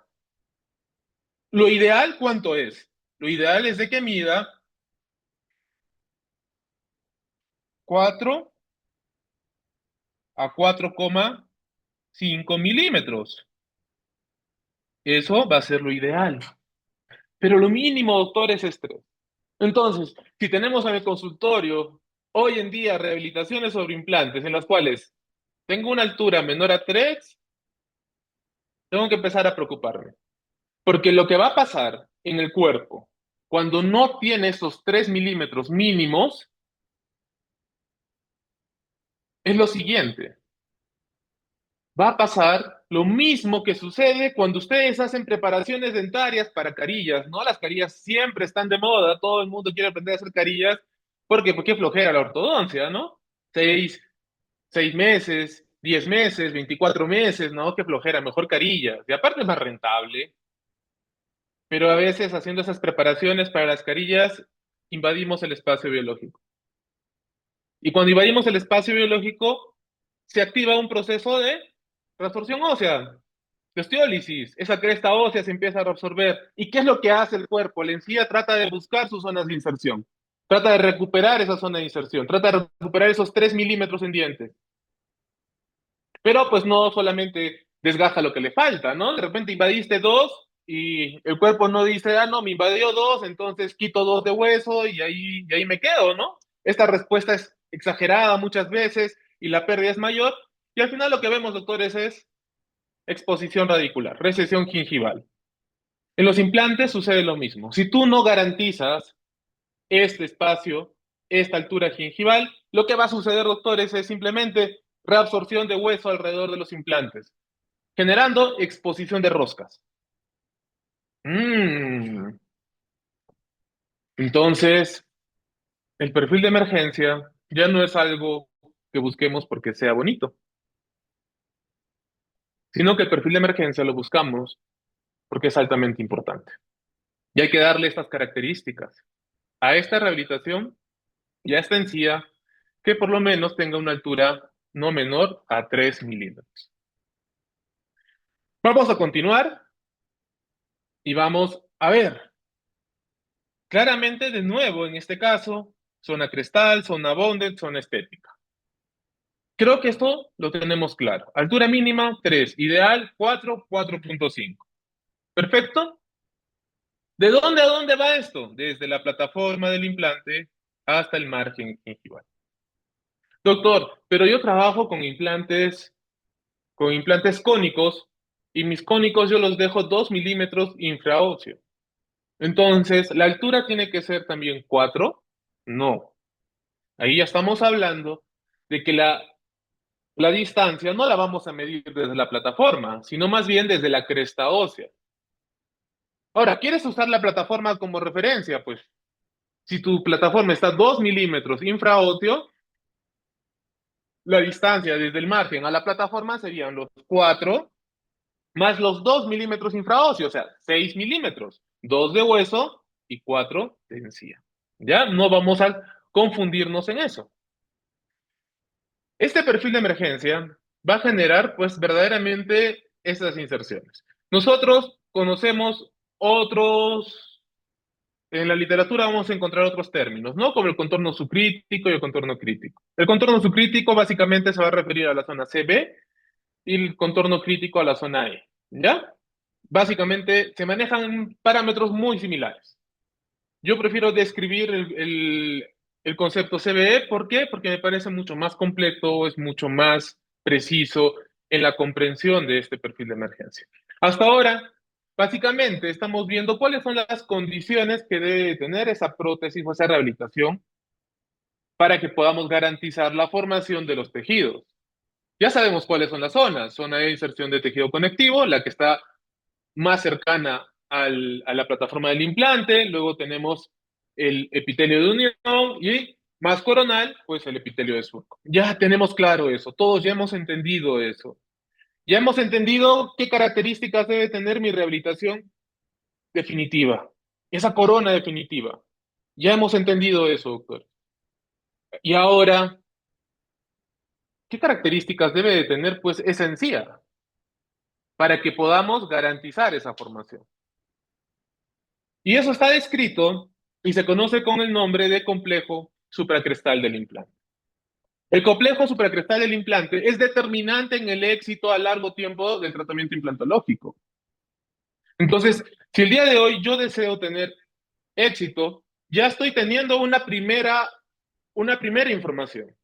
Lo ideal, ¿cuánto es? Lo ideal es de que mida 4 a 4,5 milímetros. Eso va a ser lo ideal. Pero lo mínimo, doctor, es 3. Entonces, si tenemos en el consultorio hoy en día rehabilitaciones sobre implantes en las cuales tengo una altura menor a 3, tengo que empezar a preocuparme. Porque lo que va a pasar en el cuerpo cuando no tiene esos 3 milímetros mínimos es lo siguiente. Va a pasar lo mismo que sucede cuando ustedes hacen preparaciones dentarias para carillas, ¿no? Las carillas siempre están de moda, todo el mundo quiere aprender a hacer carillas, porque flojera la ortodoncia, ¿no? 6 meses, 10 meses, 24 meses, ¿no? Qué flojera, mejor carillas. Y aparte es más rentable, pero a veces haciendo esas preparaciones para las carillas invadimos el espacio biológico. Y cuando invadimos el espacio biológico, se activa un proceso de reabsorción ósea, de osteólisis. Esa cresta ósea se empieza a reabsorber. ¿Y qué es lo que hace el cuerpo? La encía trata de buscar sus zonas de inserción. Trata de recuperar esa zona de inserción. Trata de recuperar esos 3 milímetros en dientes. Pero pues no solamente desgasta lo que le falta, ¿no? De repente invadiste 2 y el cuerpo no dice, ah, no, me invadió 2, entonces quito 2 de hueso y ahí me quedo, ¿no? Esta respuesta es exagerada muchas veces y la pérdida es mayor. Y al final lo que vemos, doctores, es exposición radicular, recesión gingival. En los implantes sucede lo mismo. Si tú no garantizas este espacio, esta altura gingival, lo que va a suceder, doctores, es simplemente reabsorción de hueso alrededor de los implantes, generando exposición de roscas. Mm. Entonces, el perfil de emergencia ya no es algo que busquemos porque sea bonito, sino que el perfil de emergencia lo buscamos porque es altamente importante. Y hay que darle estas características a esta rehabilitación y a esta encía que por lo menos tenga una altura no menor a 3 milímetros. Vamos a continuar y vamos a ver. Claramente, de nuevo, en este caso, zona crestal, zona bonded, zona estética. Creo que esto lo tenemos claro. Altura mínima, 3. Ideal, 4, 4,5. ¿Perfecto? ¿De dónde a dónde va esto? Desde la plataforma del implante hasta el margen gingival. Doctor, pero yo trabajo con implantes cónicos y mis cónicos yo los dejo 2 milímetros infraóseo. Entonces, ¿la altura tiene que ser también 4? No. Ahí ya estamos hablando de que la distancia no la vamos a medir desde la plataforma, sino más bien desde la cresta ósea. Ahora, ¿quieres usar la plataforma como referencia? Pues si tu plataforma está 2 milímetros infraóseo, la distancia desde el margen a la plataforma serían los 4 más los 2 milímetros infraóseo, o sea, 6 milímetros, 2 de hueso y 4 de encía. ¿Ya? No vamos a confundirnos en eso. Este perfil de emergencia va a generar, pues, verdaderamente estas inserciones. Nosotros conocemos otros, en la literatura vamos a encontrar otros términos, ¿no? Como el contorno subcrítico y el contorno crítico. El contorno subcrítico básicamente se va a referir a la zona CB y el contorno crítico a la zona E, ¿ya? Básicamente se manejan parámetros muy similares. Yo prefiero describir el concepto CBE, ¿por qué? Porque me parece mucho más completo, es mucho más preciso en la comprensión de este perfil de emergencia. Hasta ahora, básicamente, estamos viendo cuáles son las condiciones que debe tener esa prótesis o esa rehabilitación para que podamos garantizar la formación de los tejidos. Ya sabemos cuáles son las zonas. Zona de inserción de tejido conectivo, la que está más cercana a la plataforma del implante. Luego tenemos el epitelio de unión y más coronal, pues el epitelio de surco. Ya tenemos claro eso. Todos ya hemos entendido eso. Ya hemos entendido qué características debe tener mi rehabilitación definitiva. Esa corona definitiva. Ya hemos entendido eso, doctor. Y ahora, ¿qué características debe de tener, pues, esa encía para que podamos garantizar esa formación? Y eso está descrito y se conoce con el nombre de complejo supracrestal del implante. El complejo supracrestal del implante es determinante en el éxito a largo tiempo del tratamiento implantológico. Entonces, si el día de hoy yo deseo tener éxito, ya estoy teniendo una primera información.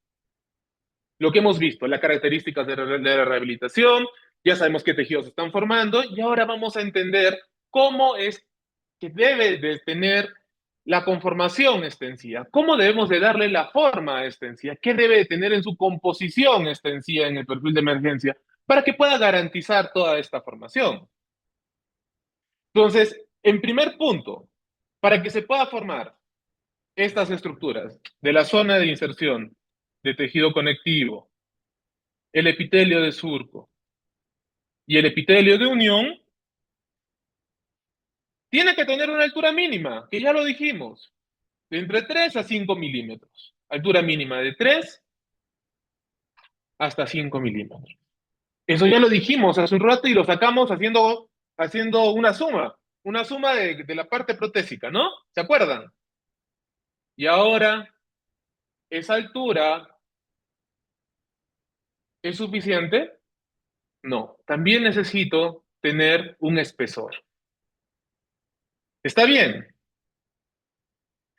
Lo que hemos visto, las características de la rehabilitación, ya sabemos qué tejidos se están formando y ahora vamos a entender cómo es que debe de tener la conformación esta encía, cómo debemos de darle la forma a esta encía, qué debe de tener en su composición esta encía en el perfil de emergencia para que pueda garantizar toda esta formación. Entonces, en primer punto, para que se pueda formar estas estructuras de la zona de inserción de tejido conectivo, el epitelio de surco y el epitelio de unión, tiene que tener una altura mínima, que ya lo dijimos, de entre 3 a 5 milímetros. Altura mínima de 3 hasta 5 milímetros. Eso ya lo dijimos hace un rato y lo sacamos haciendo una suma de la parte protésica, ¿no? ¿Se acuerdan? Y ahora, ¿esa altura es suficiente? No, también necesito tener un espesor. Está bien,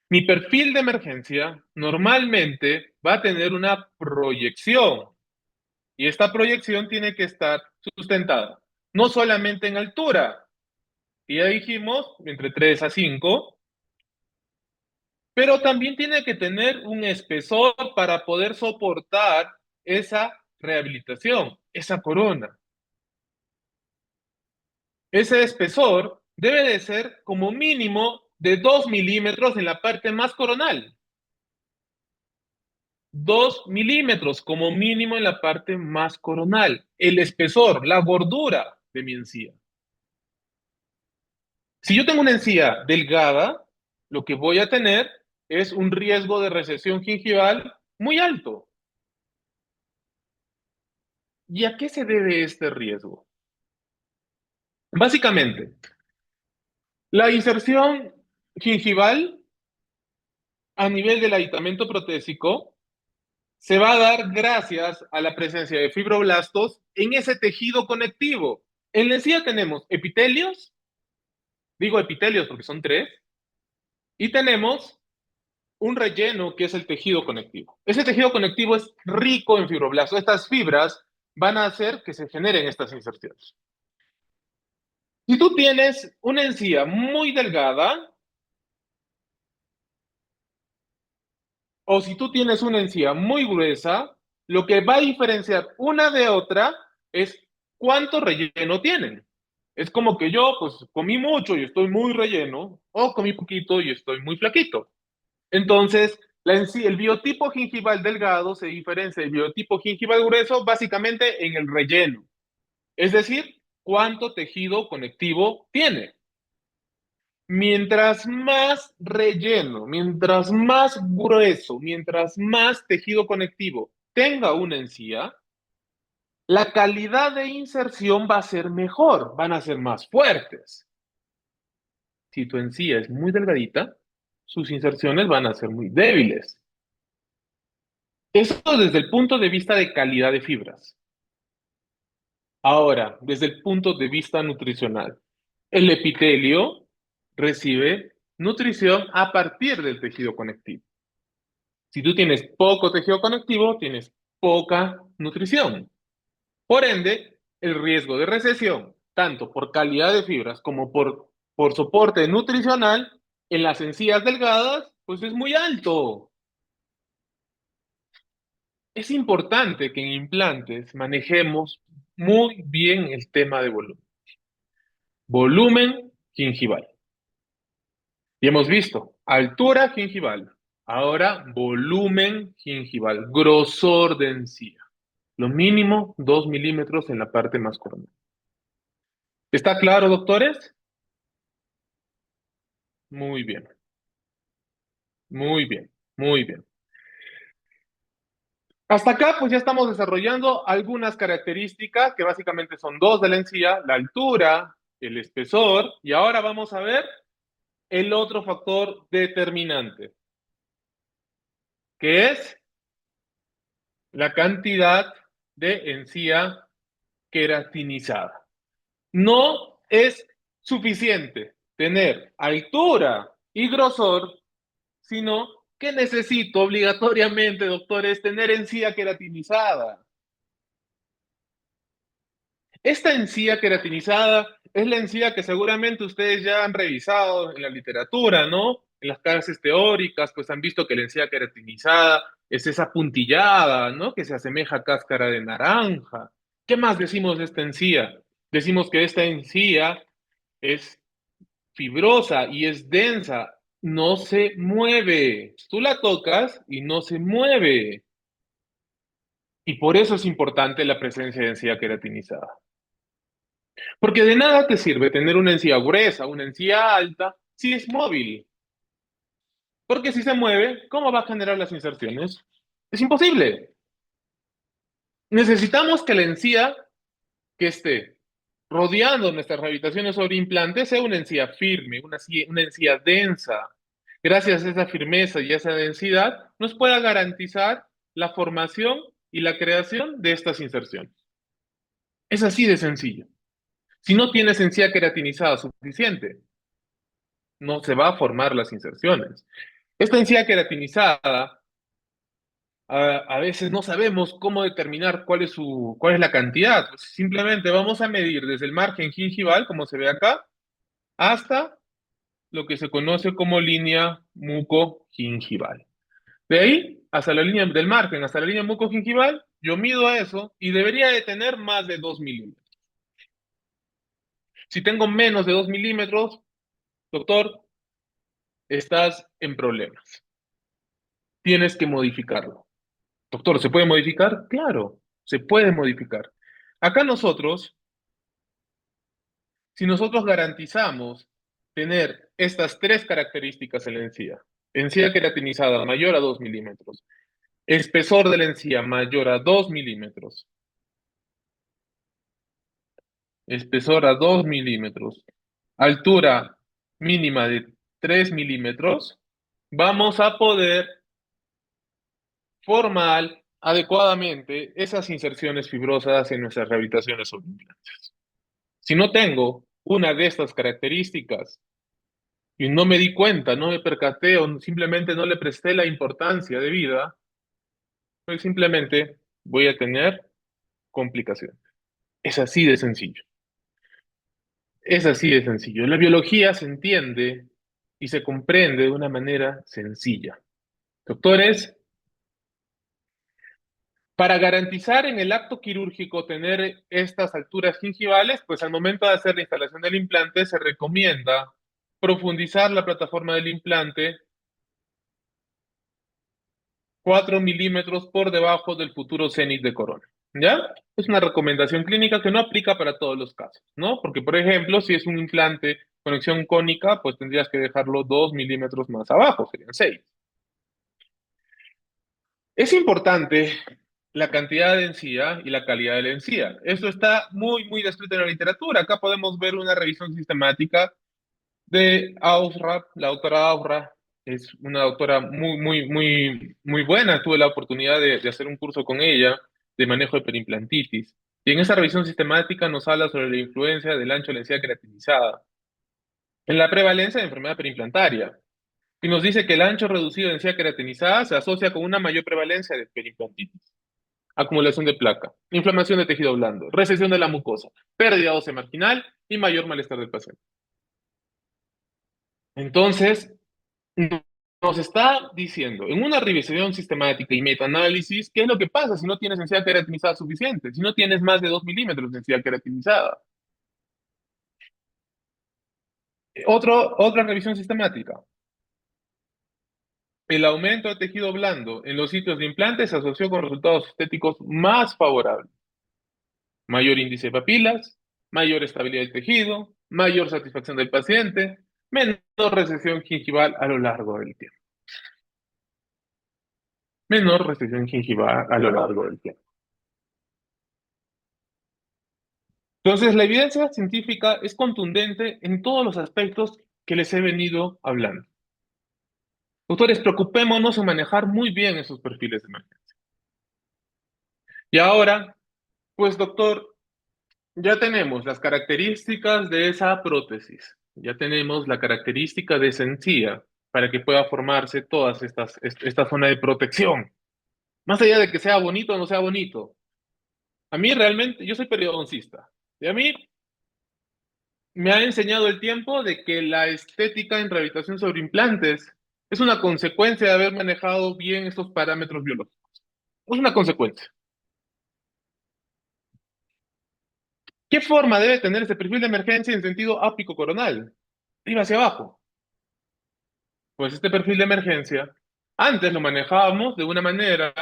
mi perfil de emergencia normalmente va a tener una proyección y esta proyección tiene que estar sustentada, no solamente en altura, y ya dijimos, entre 3 a 5, pero también tiene que tener un espesor para poder soportar esa rehabilitación, esa corona. Ese espesor debe de ser como mínimo de 2 milímetros en la parte más coronal. 2 milímetros como mínimo en la parte más coronal. El espesor, la gordura de mi encía. Si yo tengo una encía delgada, lo que voy a tener es un riesgo de recesión gingival muy alto. ¿Y a qué se debe este riesgo? Básicamente, la inserción gingival a nivel del aditamento protésico se va a dar gracias a la presencia de fibroblastos en ese tejido conectivo. En la encía tenemos epitelios, digo epitelios porque son tres, y tenemos un relleno que es el tejido conectivo. Ese tejido conectivo es rico en fibroblastos. Estas fibras van a hacer que se generen estas inserciones. Si tú tienes una encía muy delgada, o si tú tienes una encía muy gruesa, lo que va a diferenciar una de otra es cuánto relleno tienen. Es como que yo, pues, comí mucho y estoy muy relleno, o comí poquito y estoy muy flaquito. Entonces, el biotipo gingival delgado se diferencia del biotipo gingival grueso básicamente en el relleno, es decir, cuánto tejido conectivo tiene. Mientras más relleno, mientras más grueso, mientras más tejido conectivo tenga una encía, la calidad de inserción va a ser mejor, van a ser más fuertes. Si tu encía es muy delgadita, sus inserciones van a ser muy débiles. Eso desde el punto de vista de calidad de fibras. Ahora, desde el punto de vista nutricional, el epitelio recibe nutrición a partir del tejido conectivo. Si tú tienes poco tejido conectivo, tienes poca nutrición. Por ende, el riesgo de recesión, tanto por calidad de fibras como por soporte nutricional en las encías delgadas, pues es muy alto. Es importante que en implantes manejemos muy bien el tema de volumen. Volumen gingival. Y hemos visto altura gingival. Ahora volumen gingival, grosor de encía. Lo mínimo 2 milímetros en la parte más coronal. ¿Está claro, doctores? Muy bien, muy bien, muy bien. Hasta acá, pues ya estamos desarrollando algunas características que básicamente son dos de la encía, la altura, el espesor, y ahora vamos a ver el otro factor determinante, que es la cantidad de encía queratinizada. No es suficiente tener altura y grosor, sino que necesito obligatoriamente, doctores, tener encía queratinizada. Esta encía queratinizada es la encía que seguramente ustedes ya han revisado en la literatura, ¿no? En las clases teóricas, pues han visto que la encía queratinizada es esa puntillada, ¿no? Que se asemeja a cáscara de naranja. ¿Qué más decimos de esta encía? Decimos que esta encía es fibrosa y es densa, no se mueve. Tú la tocas y no se mueve. Y por eso es importante la presencia de encía queratinizada. Porque de nada te sirve tener una encía gruesa, una encía alta, si es móvil. Porque si se mueve, ¿cómo va a generar las inserciones? Es imposible. Necesitamos que la encía que esté rodeando nuestras rehabilitaciones sobre implantes sea una encía firme, una encía densa. Gracias a esa firmeza y a esa densidad, nos pueda garantizar la formación y la creación de estas inserciones. Es así de sencillo. Si no tienes encía queratinizada suficiente, no se va a formar las inserciones. Esta encía queratinizada, a veces no sabemos cómo determinar cuál es la cantidad. Pues simplemente vamos a medir desde el margen gingival, como se ve acá, hasta lo que se conoce como línea mucogingival. De ahí hasta la línea del margen, hasta la línea mucogingival, yo mido eso y debería de tener más de 2 milímetros. Si tengo menos de 2 milímetros, doctor, estás en problemas. Tienes que modificarlo. Doctor, ¿se puede modificar? Claro, se puede modificar. Acá nosotros, si nosotros garantizamos tener estas tres características en la encía queratinizada mayor a 2 milímetros, espesor de la encía mayor a 2 milímetros, espesor a 2 milímetros, altura mínima de 3 milímetros, vamos a poder formar adecuadamente esas inserciones fibrosas en nuestras rehabilitaciones sobre implantes. Si no tengo una de estas características y no me di cuenta, no me percaté o simplemente no le presté la importancia de vida, pues simplemente voy a tener complicaciones. Es así de sencillo. Es así de sencillo. La biología se entiende y se comprende de una manera sencilla. Doctores, para garantizar en el acto quirúrgico tener estas alturas gingivales, pues al momento de hacer la instalación del implante se recomienda profundizar la plataforma del implante 4 milímetros por debajo del futuro cenit de corona. ¿Ya? Es una recomendación clínica que no aplica para todos los casos, ¿no? Porque, por ejemplo, si es un implante conexión cónica, pues tendrías que dejarlo 2 milímetros más abajo, serían 6. Es importante la cantidad de encía y la calidad de la encía. Esto está muy descrito en la literatura. Acá podemos ver una revisión sistemática de Ausra, la doctora Ausra. Es una doctora muy buena. Tuve la oportunidad de hacer un curso con ella de manejo de perimplantitis. Y en esa revisión sistemática nos habla sobre la influencia del ancho de la encía queratinizada en la prevalencia de enfermedad perimplantaria. Y nos dice que el ancho reducido de encía queratinizada se asocia con una mayor prevalencia de perimplantitis, acumulación de placa, inflamación de tejido blando, recesión de la mucosa, pérdida ósea marginal y mayor malestar del paciente. Entonces, nos está diciendo en una revisión sistemática y metaanálisis qué es lo que pasa si no tienes encía queratinizada suficiente, si no tienes más de 2 milímetros de encía queratinizada. Otra revisión sistemática. El aumento de tejido blando en los sitios de implantes se asoció con resultados estéticos más favorables. Mayor índice de papilas, mayor estabilidad del tejido, mayor satisfacción del paciente, menor recesión gingival a lo largo del tiempo. Menor recesión gingival a lo largo del tiempo. Entonces, la evidencia científica es contundente en todos los aspectos que les he venido hablando. Doctores, preocupémonos en manejar muy bien esos perfiles de emergencia. Y ahora, pues doctor, ya tenemos las características de esa prótesis, ya tenemos la característica de esa encía para que pueda formarse todas esta zona de protección. Más allá de que sea bonito o no sea bonito, a mí realmente, yo soy periodoncista, y a mí me ha enseñado el tiempo de que la estética en rehabilitación sobre implantes es una consecuencia de haber manejado bien estos parámetros biológicos. Es una consecuencia. ¿Qué forma debe tener ese perfil de emergencia en sentido ápico coronal? Arriba hacia abajo. Pues este perfil de emergencia, antes lo manejábamos de una manera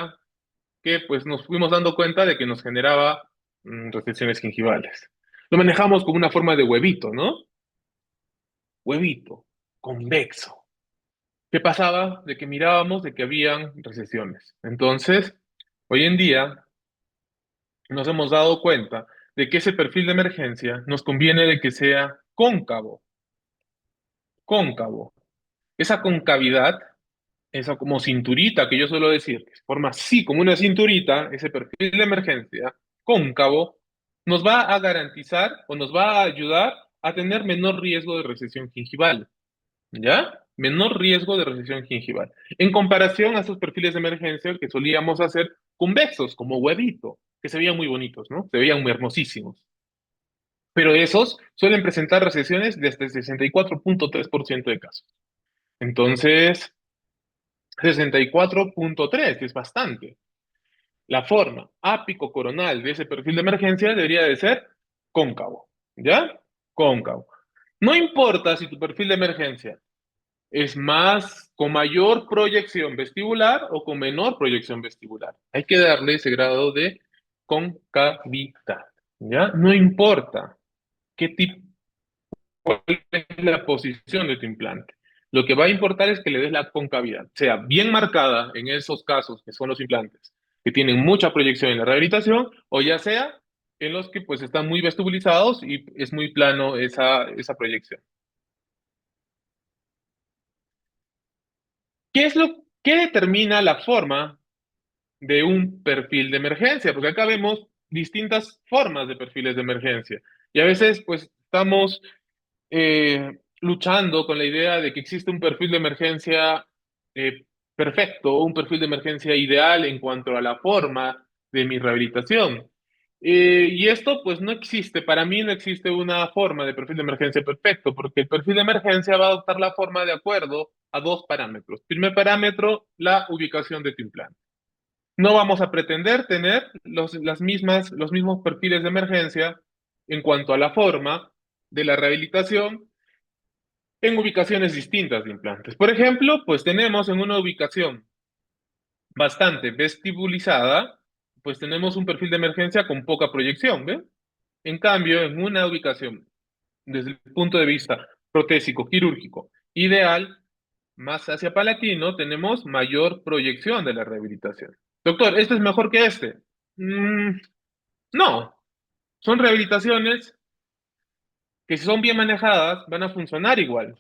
que pues nos fuimos dando cuenta de que nos generaba restricciones gingivales. Lo manejamos como una forma de huevito, ¿no? Huevito, convexo. ¿Qué pasaba? De que mirábamos de que habían recesiones. Entonces, hoy en día nos hemos dado cuenta de que ese perfil de emergencia nos conviene de que sea cóncavo, cóncavo. Esa concavidad, esa como cinturita que yo suelo decir, que se forma así como una cinturita, ese perfil de emergencia cóncavo, nos va a garantizar o nos va a ayudar a tener menor riesgo de recesión gingival. ¿Ya? Menor riesgo de recesión gingival. En comparación a esos perfiles de emergencia que solíamos hacer convexos, como huevito, que se veían muy bonitos, ¿no? Se veían muy hermosísimos. Pero esos suelen presentar recesiones de hasta el 64.3% de casos. Entonces, 64.3 es bastante. La forma ápico-coronal de ese perfil de emergencia debería de ser cóncavo, ¿ya? Cóncavo. No importa si tu perfil de emergencia es más con mayor proyección vestibular o con menor proyección vestibular. Hay que darle ese grado de concavidad, ¿ya? No importa qué tipo, cuál es la posición de tu implante. Lo que va a importar es que le des la concavidad, sea bien marcada en esos casos que son los implantes, que tienen mucha proyección en la rehabilitación, o ya sea en los que pues están muy vestibulizados y es muy plano esa proyección. ¿Qué determina la forma de un perfil de emergencia? Porque acá vemos distintas formas de perfiles de emergencia. Y a veces, pues, estamos luchando con la idea de que existe un perfil de emergencia eh, perfecto, un perfil de emergencia ideal en cuanto a la forma de mi rehabilitación. Y esto, pues, no existe. Para mí no existe una forma de perfil de emergencia perfecto, porque el perfil de emergencia va a adoptar la forma de acuerdo a dos parámetros. Primer parámetro, la ubicación de tu implante. No vamos a pretender tener los mismos perfiles de emergencia en cuanto a la forma de la rehabilitación en ubicaciones distintas de implantes. Por ejemplo, pues tenemos en una ubicación bastante vestibulizada, pues tenemos un perfil de emergencia con poca proyección, ¿ve? En cambio, en una ubicación desde el punto de vista protésico quirúrgico ideal, más hacia palatino, tenemos mayor proyección de la rehabilitación. Doctor, ¿este es mejor que este? Mm, no, son rehabilitaciones que si son bien manejadas van a funcionar igual.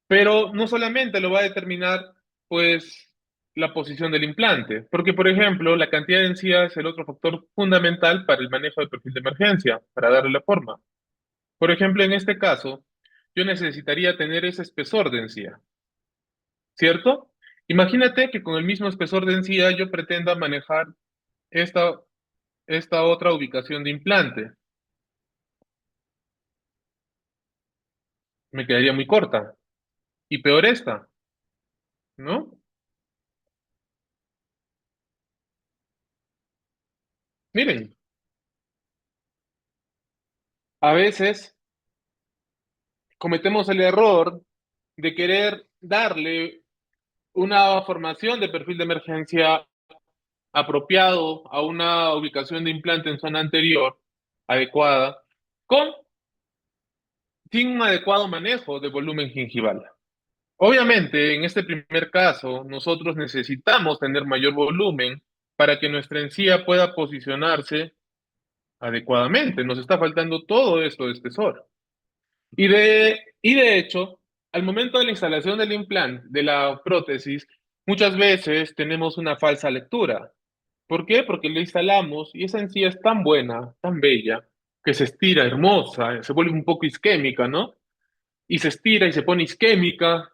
Pero no solamente lo va a determinar, pues, la posición del implante, porque, por ejemplo, la cantidad de encía es el otro factor fundamental para el manejo del perfil de emergencia, para darle la forma. Por ejemplo, en este caso, yo necesitaría tener ese espesor de encía, ¿cierto? Imagínate que con el mismo espesor de encía yo pretenda manejar esta, esta otra ubicación de implante. Me quedaría muy corta. Y peor esta, ¿no? Miren, a veces cometemos el error de querer darle una formación de perfil de emergencia apropiado a una ubicación de implante en zona anterior adecuada, con sin un adecuado manejo de volumen gingival. Obviamente, en este primer caso, nosotros necesitamos tener mayor volumen para que nuestra encía pueda posicionarse adecuadamente. Nos está faltando todo esto de espesor. Y de hecho, al momento de la instalación del implante, de la prótesis, muchas veces tenemos una falsa lectura. ¿Por qué? Porque lo instalamos y esa encía es tan buena, tan bella, que se estira hermosa, se vuelve un poco isquémica, ¿no? Y se estira y se pone isquémica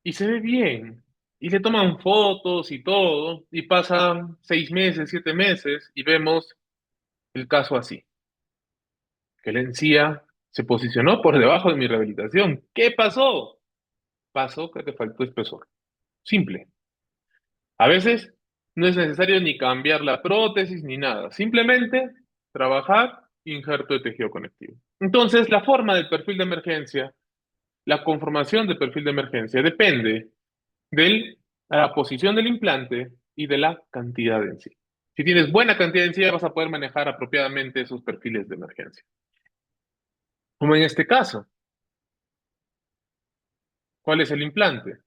y se ve bien. Y le toman fotos y todo, y pasan 6 meses, 7 meses, y vemos el caso así, que la encía se posicionó por debajo de mi rehabilitación. ¿Qué pasó? Pasó que te faltó espesor. Simple. A veces no es necesario ni cambiar la prótesis ni nada. Simplemente trabajar injerto de tejido conectivo. Entonces, la forma del perfil de emergencia, la conformación del perfil de emergencia depende de la posición del implante y de la cantidad en sí. Si tienes buena cantidad en sí, vas a poder manejar apropiadamente esos perfiles de emergencia. Como en este caso, ¿cuál es el implante?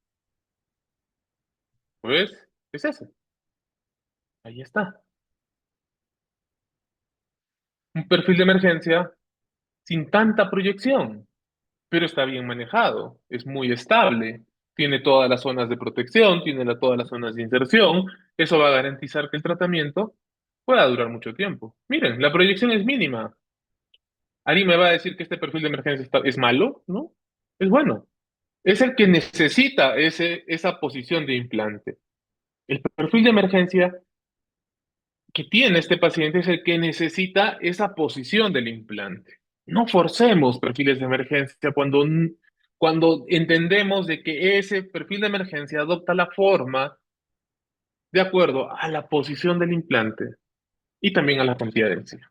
Pues es ese. Ahí está. Un perfil de emergencia sin tanta proyección, pero está bien manejado, es muy estable, tiene todas las zonas de protección, tiene todas las zonas de inserción, eso va a garantizar que el tratamiento pueda durar mucho tiempo. Miren, la proyección es mínima. ¿Alguien me va a decir que este perfil de emergencia es malo? ¿No? Es bueno. Es el que necesita esa posición de implante. El perfil de emergencia que tiene este paciente es el que necesita esa posición del implante. No forcemos perfiles de emergencia cuando entendemos de que ese perfil de emergencia adopta la forma de acuerdo a la posición del implante y también a la cantidad de encía.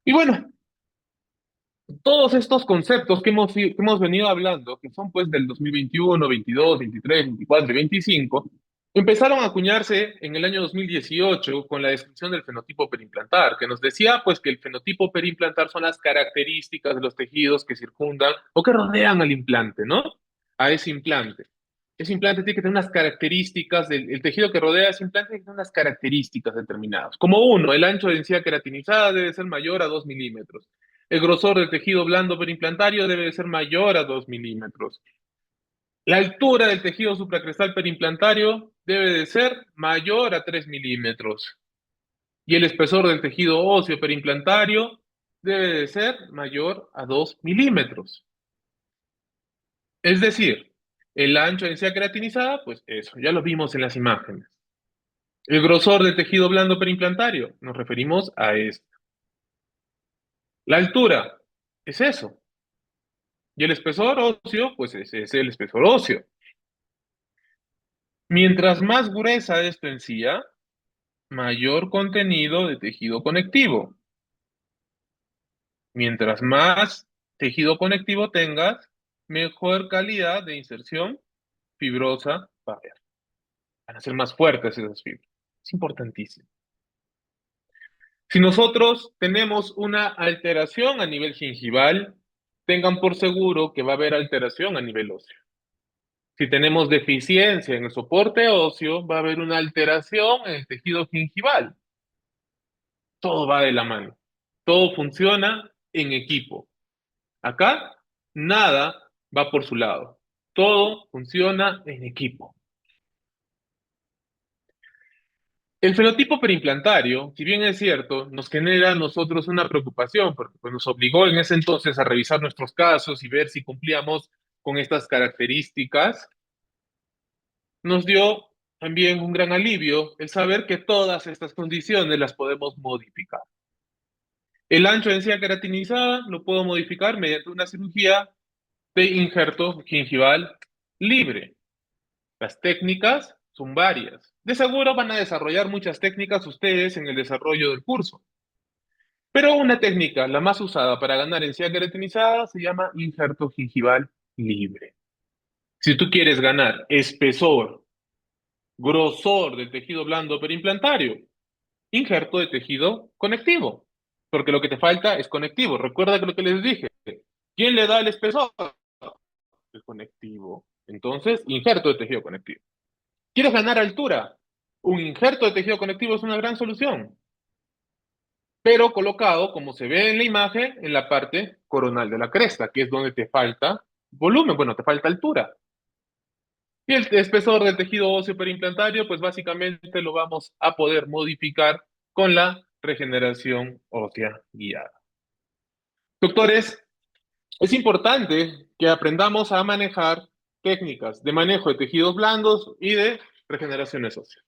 Y bueno, todos estos conceptos que hemos venido hablando, que son pues del 2021, 22, 23, 24 y 25, empezaron a acuñarse en el año 2018 con la descripción del fenotipo perimplantar, que nos decía pues que el fenotipo perimplantar son las características de los tejidos que circundan o que rodean al implante, ¿no? A ese implante. Ese implante tiene que tener unas características, el tejido que rodea ese implante tiene que tener unas características determinadas. Como uno, el ancho de encía queratinizada debe ser mayor a 2 milímetros. El grosor del tejido blando perimplantario debe de ser mayor a 2 milímetros. La altura del tejido supracrestal perimplantario debe de ser mayor a 3 milímetros. Y el espesor del tejido óseo perimplantario debe de ser mayor a 2 milímetros. Es decir, el ancho de encía queratinizada, pues eso, ya lo vimos en las imágenes. El grosor del tejido blando perimplantario, nos referimos a esto. La altura, es eso. Y el espesor óseo, pues ese es el espesor óseo. Mientras más gruesa es tu encía, mayor contenido de tejido conectivo. Mientras más tejido conectivo tengas, mejor calidad de inserción fibrosa va a haber. Van a ser más fuertes esas fibras. Es importantísimo. Si nosotros tenemos una alteración a nivel gingival, tengan por seguro que va a haber alteración a nivel óseo. Si tenemos deficiencia en el soporte óseo, va a haber una alteración en el tejido gingival. Todo va de la mano. Todo funciona en equipo. Acá, nada va por su lado. Todo funciona en equipo. El fenotipo perimplantario, si bien es cierto, nos genera a nosotros una preocupación, porque pues, nos obligó en ese entonces a revisar nuestros casos y ver si cumplíamos con estas características, nos dio también un gran alivio el saber que todas estas condiciones las podemos modificar. El ancho de encía queratinizada lo puedo modificar mediante una cirugía de injerto gingival libre. Las técnicas son varias. De seguro van a desarrollar muchas técnicas ustedes en el desarrollo del curso. Pero una técnica, la más usada para ganar encía queratinizada, se llama injerto gingival libre. Si tú quieres ganar espesor, grosor del tejido blando perimplantario, injerto de tejido conectivo, porque lo que te falta es conectivo. Recuerda que lo que les dije, ¿quién le da el espesor? El conectivo. Entonces, injerto de tejido conectivo. ¿Quieres ganar altura? Un injerto de tejido conectivo es una gran solución, pero colocado, como se ve en la imagen, en la parte coronal de la cresta, que es donde te falta volumen, bueno, te falta altura. Y el espesor del tejido óseo perimplantario, pues básicamente lo vamos a poder modificar con la regeneración ósea guiada. Doctores, es importante que aprendamos a manejar técnicas de manejo de tejidos blandos y de regeneraciones óseas.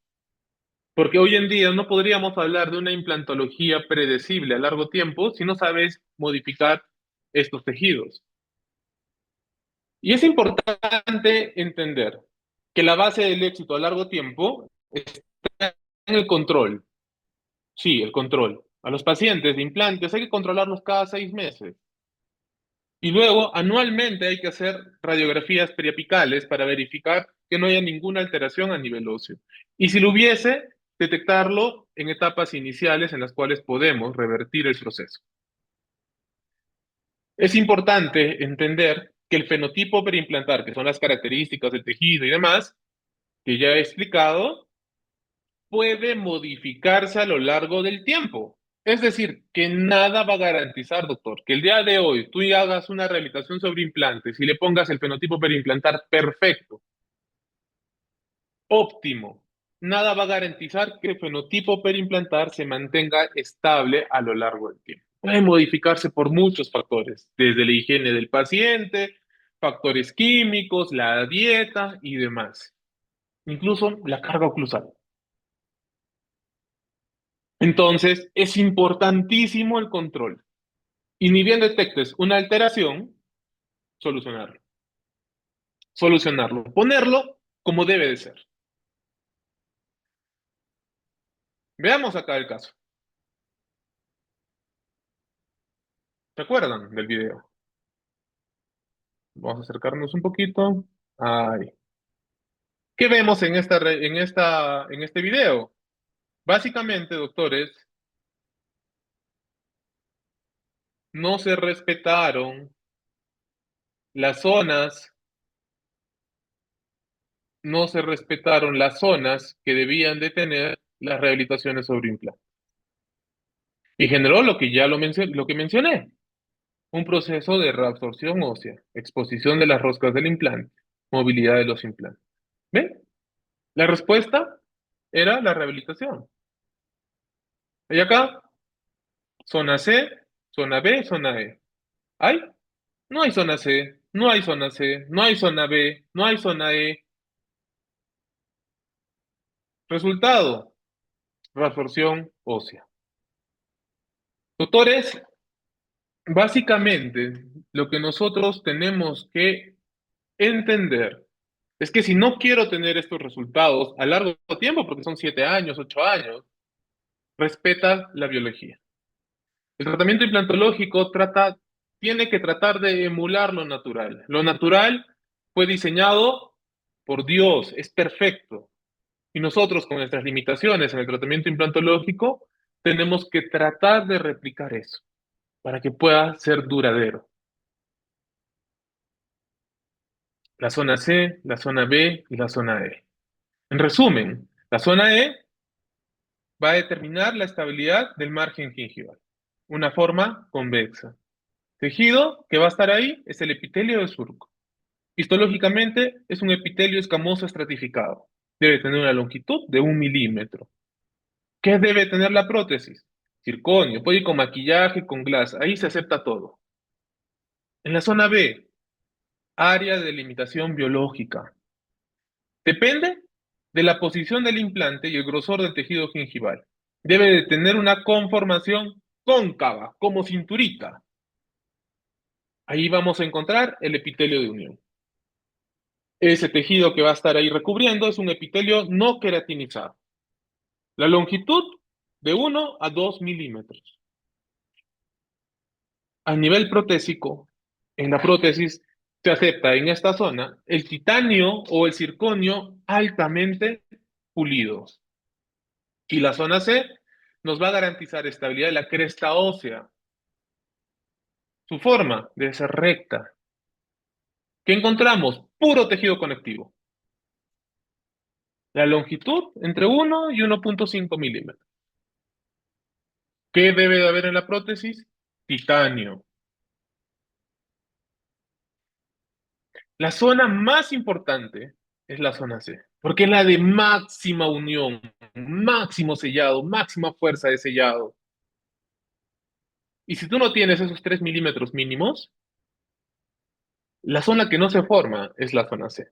Porque hoy en día no podríamos hablar de una implantología predecible a largo tiempo si no sabes modificar estos tejidos. Y es importante entender que la base del éxito a largo tiempo está en el control. Sí, el control. A los pacientes de implantes hay que controlarlos cada 6 meses. Y luego, anualmente hay que hacer radiografías periapicales para verificar que no haya ninguna alteración a nivel óseo. Y si lo hubiese, detectarlo en etapas iniciales en las cuales podemos revertir el proceso. Es importante entender que el fenotipo perimplantar, que son las características del tejido y demás, que ya he explicado, puede modificarse a lo largo del tiempo. Es decir, que nada va a garantizar, doctor, que el día de hoy tú hagas una rehabilitación sobre implantes y le pongas el fenotipo perimplantar perfecto, óptimo. Nada va a garantizar que el fenotipo perimplantar se mantenga estable a lo largo del tiempo. Puede modificarse por muchos factores, desde la higiene del paciente, factores químicos, la dieta y demás. Incluso la carga oclusal. Entonces, es importantísimo el control. Y ni bien detectes una alteración, solucionarlo. Solucionarlo. Ponerlo como debe de ser. Veamos acá el caso. ¿Se acuerdan del video? Vamos a acercarnos un poquito. Ahí. ¿Qué vemos en este video? Básicamente, doctores, no se respetaron las zonas, no se respetaron las zonas que debían de tener las rehabilitaciones sobre implante. Y generó lo que ya lo que mencioné, un proceso de reabsorción ósea, exposición de las roscas del implante, movilidad de los implantes. ¿Ven? La respuesta era la rehabilitación. Y acá, zona C, zona B, zona E. ¿Hay? No hay zona C, no hay zona C, no hay zona B, no hay zona E. Resultado, reabsorción ósea. Doctores, básicamente lo que nosotros tenemos que entender es que si no quiero tener estos resultados a largo tiempo, porque son 7 años, 8 años, respeta la biología. El tratamiento implantológico tiene que tratar de emular lo natural. Lo natural fue diseñado por Dios, es perfecto. Y nosotros, con nuestras limitaciones en el tratamiento implantológico, tenemos que tratar de replicar eso para que pueda ser duradero. la zona C, la zona B y la zona E. En resumen, la zona E va a determinar la estabilidad del margen gingival, una forma convexa. Tejido que va a estar ahí es el epitelio de surco. Histológicamente es un epitelio escamoso estratificado. Debe tener una longitud de 1 milímetro. ¿Qué debe tener la prótesis? Circonio, puede ir con maquillaje, con glass, ahí se acepta todo. En la zona B, área de limitación biológica. Depende de la posición del implante y el grosor del tejido gingival. Debe de tener una conformación cóncava, como cinturita. Ahí vamos a encontrar el epitelio de unión. Ese tejido que va a estar ahí recubriendo es un epitelio no queratinizado. La longitud de 1 a 2 milímetros. A nivel protésico, en la prótesis se acepta en esta zona el titanio o el circonio altamente pulidos. Y la zona C nos va a garantizar estabilidad de la cresta ósea. Su forma debe ser recta. ¿Qué encontramos? Puro tejido conectivo. La longitud entre 1 y 1,5 milímetros. ¿Qué debe de haber en la prótesis? Titanio. La zona más importante es la zona C, porque es la de máxima unión, máximo sellado, máxima fuerza de sellado. Y si tú no tienes esos 3 milímetros mínimos, la zona que no se forma es la zona C.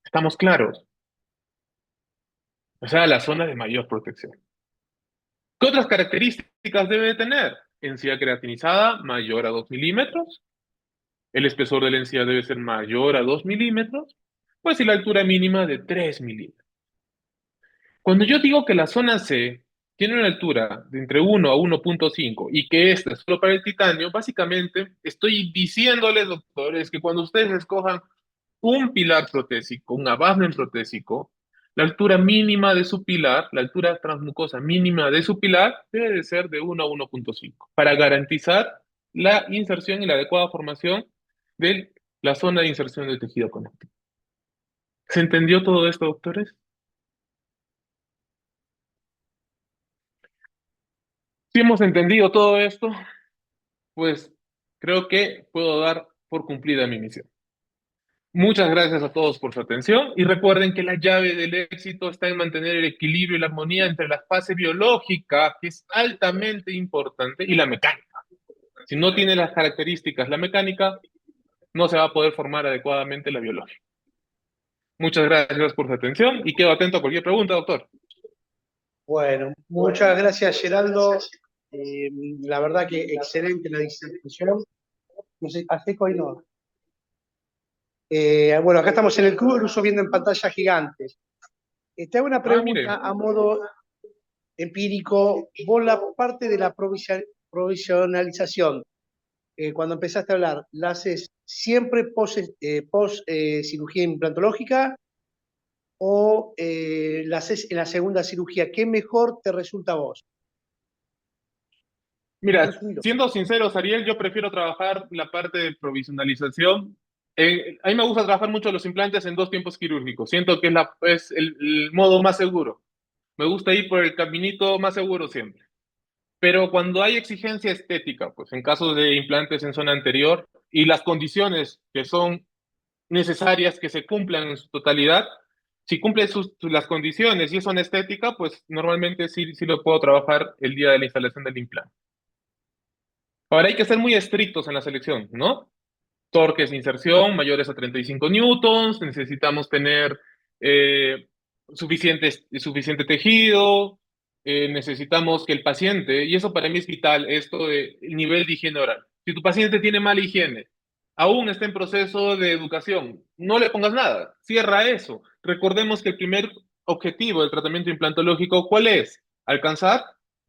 ¿Estamos claros? O sea, la zona de mayor protección. ¿Qué otras características debe de tener? Encía creatinizada mayor a 2 milímetros. El espesor de la encía debe ser mayor a 2 milímetros. Pues y la altura mínima de 3 milímetros. Cuando yo digo que la zona C tiene una altura de entre 1 a 1,5 y que esta es solo para el titanio, básicamente estoy diciéndoles, doctores, que cuando ustedes escojan un pilar protésico, un abutment protésico, la altura mínima de su pilar, la altura transmucosa mínima de su pilar debe de ser de 1 a 1,5 para garantizar la inserción y la adecuada formación de la zona de inserción del tejido conectivo. ¿Se entendió todo esto, doctores? Si hemos entendido todo esto, pues creo que puedo dar por cumplida mi misión. Muchas gracias a todos por su atención y recuerden que la llave del éxito está en mantener el equilibrio y la armonía entre la fase biológica, que es altamente importante, y la mecánica. Si no tiene las características la mecánica, no se va a poder formar adecuadamente la biológica. Muchas gracias por su atención y quedo atento a cualquier pregunta, doctor. Bueno, muchas gracias, Geraldo. Eh, la verdad que excelente la disertación. No sé, a Seco hoy no. Bueno, acá estamos en el curso viendo en pantalla gigante. Te hago una Mire, pregunta a modo empírico. Vos la parte de la provisionalización, cuando empezaste a hablar, ¿la haces siempre post cirugía implantológica o la haces en la segunda cirugía? ¿Qué mejor te resulta a vos? mira, siendo sinceros, Ariel, yo prefiero trabajar la parte de provisionalización. A mí me gusta trabajar mucho los implantes en 2 tiempos quirúrgicos. Siento que es el modo más seguro. Me gusta ir por el caminito más seguro siempre. Pero cuando hay exigencia estética, pues en casos de implantes en zona anterior y las condiciones que son necesarias que se cumplan en su totalidad, si cumple las condiciones y es zona estética, pues normalmente sí lo puedo trabajar el día de la instalación del implante. Ahora hay que ser muy estrictos en la selección, ¿no? Torques de inserción mayores a 35 newtons, necesitamos tener eh, suficiente tejido, necesitamos que el paciente, y eso para mí es vital, esto de el nivel de higiene oral. Si tu paciente tiene mala higiene, aún está en proceso de educación, no le pongas nada, cierra eso. Recordemos que el primer objetivo del tratamiento implantológico, ¿cuál es? Alcanzar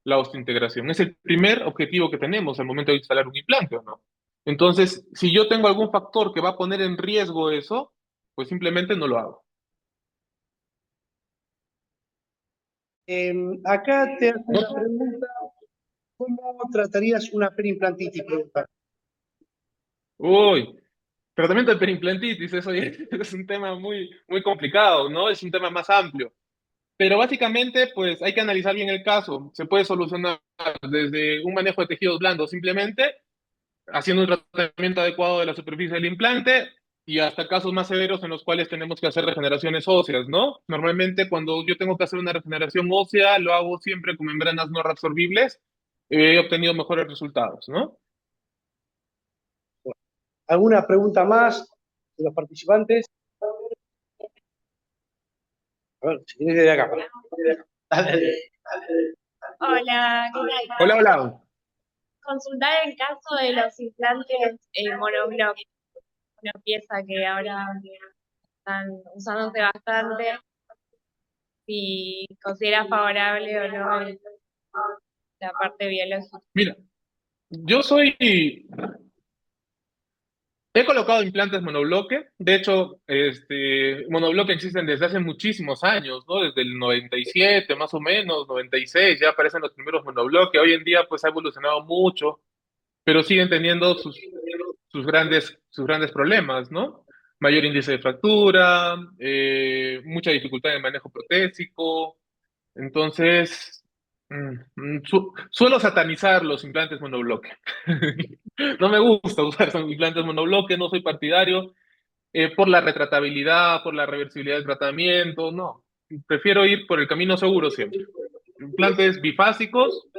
la osteointegración. Es el primer objetivo que tenemos al momento de instalar un implante, ¿o no? Entonces, si yo tengo algún factor que va a poner en riesgo eso, pues simplemente no lo hago. Acá te hago ¿No? una pregunta. ¿Cómo tratarías una perimplantitis? Pregunta. Uy, tratamiento de perimplantitis, eso ya es un tema muy, muy complicado, ¿no? Es un tema más amplio. Pero básicamente, pues hay que analizar bien el caso. Se puede solucionar desde un manejo de tejidos blandos simplemente, haciendo un tratamiento adecuado de la superficie del implante, y hasta casos más severos en los cuales tenemos que hacer regeneraciones óseas, ¿no? Normalmente cuando yo tengo que hacer una regeneración ósea, lo hago siempre con membranas no reabsorbibles. He obtenido mejores resultados, ¿no? ¿Alguna pregunta más de los participantes? A ver, si querés desde acá. Dale. Hola, ¿qué Hola, tal? hola. Consultar el caso de los implantes monobloc, una pieza que ahora están usándose bastante, si considera favorable o no la parte biológica. Mira, yo he colocado implantes monobloque. De hecho, monobloque existen desde hace muchísimos años, ¿no? Desde el 97, más o menos, 96, ya aparecen los primeros monobloques. Hoy en día, pues ha evolucionado mucho, pero siguen teniendo sus grandes problemas, ¿no? Mayor índice de fractura, mucha dificultad en el manejo protésico. Entonces, suelo satanizar los implantes monobloque. No me gusta usar esos implantes monobloque, no soy partidario, por la retratabilidad, por la reversibilidad del tratamiento, no. Prefiero ir por el camino seguro siempre. Implantes bifásicos,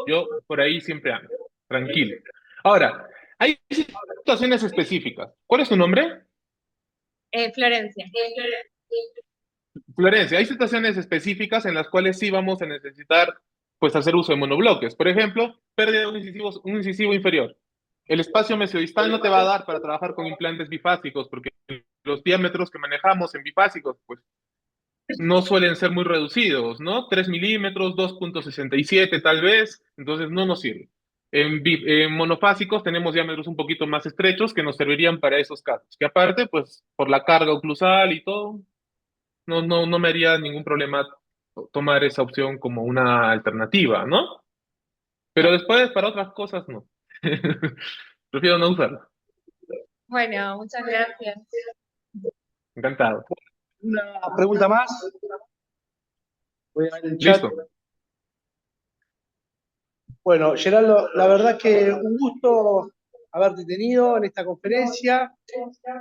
yo por ahí siempre ando, tranquilo. Ahora, hay situaciones específicas. ¿Cuál es tu nombre? Florencia. Florencia, hay situaciones específicas en las cuales sí vamos a necesitar pues hacer uso de monobloques. Por ejemplo, pérdida de un incisivo inferior. El espacio mesiodistal no te va a dar para trabajar con implantes bifásicos porque los diámetros que manejamos en bifásicos pues no suelen ser muy reducidos, ¿no? 3 milímetros, 2,67 tal vez, entonces no nos sirve. En monofásicos tenemos diámetros un poquito más estrechos que nos servirían para esos casos, que aparte, pues por la carga oclusal y todo, no me haría ningún problema tomar esa opción como una alternativa, ¿no? Pero después, para otras cosas, no. Prefiero no usarla. Bueno, muchas gracias. Encantado. ¿Una pregunta más? Voy a ver el chat. Listo. Bueno, Gerardo, la verdad que un gusto haberte tenido en esta conferencia.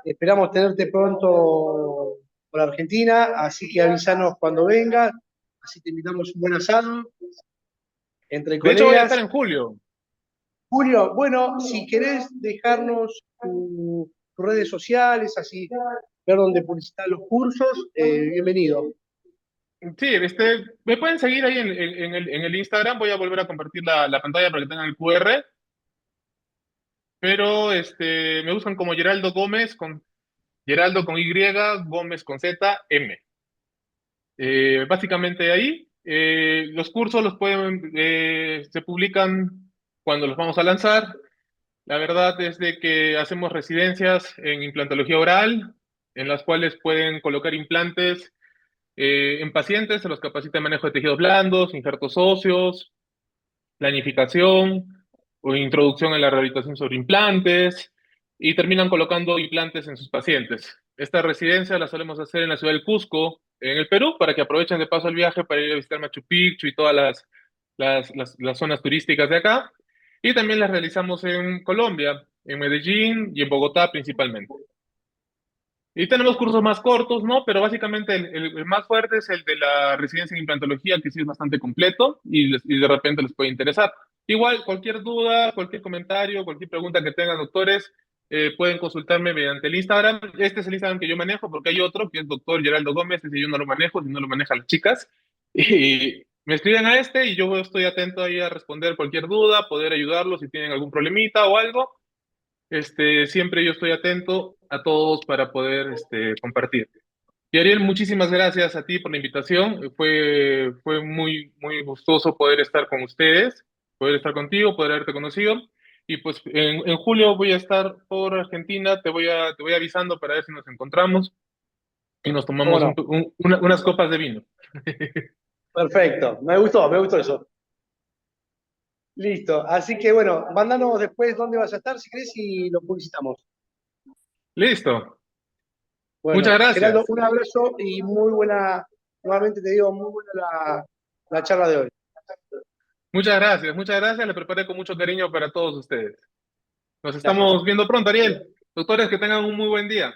Esperamos tenerte pronto por Argentina, así que avísanos cuando vengas, así te invitamos un buen asado entre De hecho, voy a estar colegas. en julio. Julio, bueno, si querés dejarnos tus redes sociales, así ver dónde publicitar los cursos, bienvenido. Sí, me pueden seguir ahí en el Instagram. Voy a volver a compartir la pantalla para que tengan el QR. Pero me buscan como Geraldo Gómez, con Geraldo con Y, Gómez con Z, M. Básicamente ahí, los cursos se publican cuando los vamos a lanzar. La verdad es de que hacemos residencias en implantología oral, en las cuales pueden colocar implantes en pacientes, se los capacita en manejo de tejidos blandos, injertos óseos, planificación o introducción en la rehabilitación sobre implantes, y terminan colocando implantes en sus pacientes. Esta residencia la solemos hacer en la ciudad del Cusco, en el Perú, para que aprovechen de paso el viaje para ir a visitar Machu Picchu y todas las zonas turísticas de acá. Y también las realizamos en Colombia, en Medellín y en Bogotá principalmente. Y tenemos cursos más cortos, ¿no? Pero básicamente el más fuerte es el de la residencia en implantología, que sí es bastante completo y de repente les puede interesar. Igual, cualquier duda, cualquier comentario, cualquier pregunta que tengan, doctores, pueden consultarme mediante el Instagram. Este es el Instagram que yo manejo porque hay otro que es doctor Geraldo Gómez, ese yo no lo manejo, si no lo manejan las chicas. Y me escriben a este y yo estoy atento ahí a responder cualquier duda, poder ayudarlos si tienen algún problemita o algo. Siempre yo estoy atento a todos para poder compartir. Y Ariel, muchísimas gracias a ti por la invitación. Fue muy, muy gustoso poder estar con ustedes, poder estar contigo, poder haberte conocido. Y pues en julio voy a estar por Argentina, te voy avisando para ver si nos encontramos y nos ¿Cómo tomamos no? unas copas de vino. Perfecto, me gustó eso. Listo, así que bueno, mándanos después dónde vas a estar si querés y lo publicitamos. Listo. Bueno, Muchas Geraldo, gracias. un abrazo y muy buena, nuevamente te digo, muy buena la charla de hoy. Muchas gracias. Muchas gracias. Le preparé con mucho cariño para todos ustedes. Nos Gracias. estamos viendo pronto, Ariel. Doctores, que tengan un muy buen día.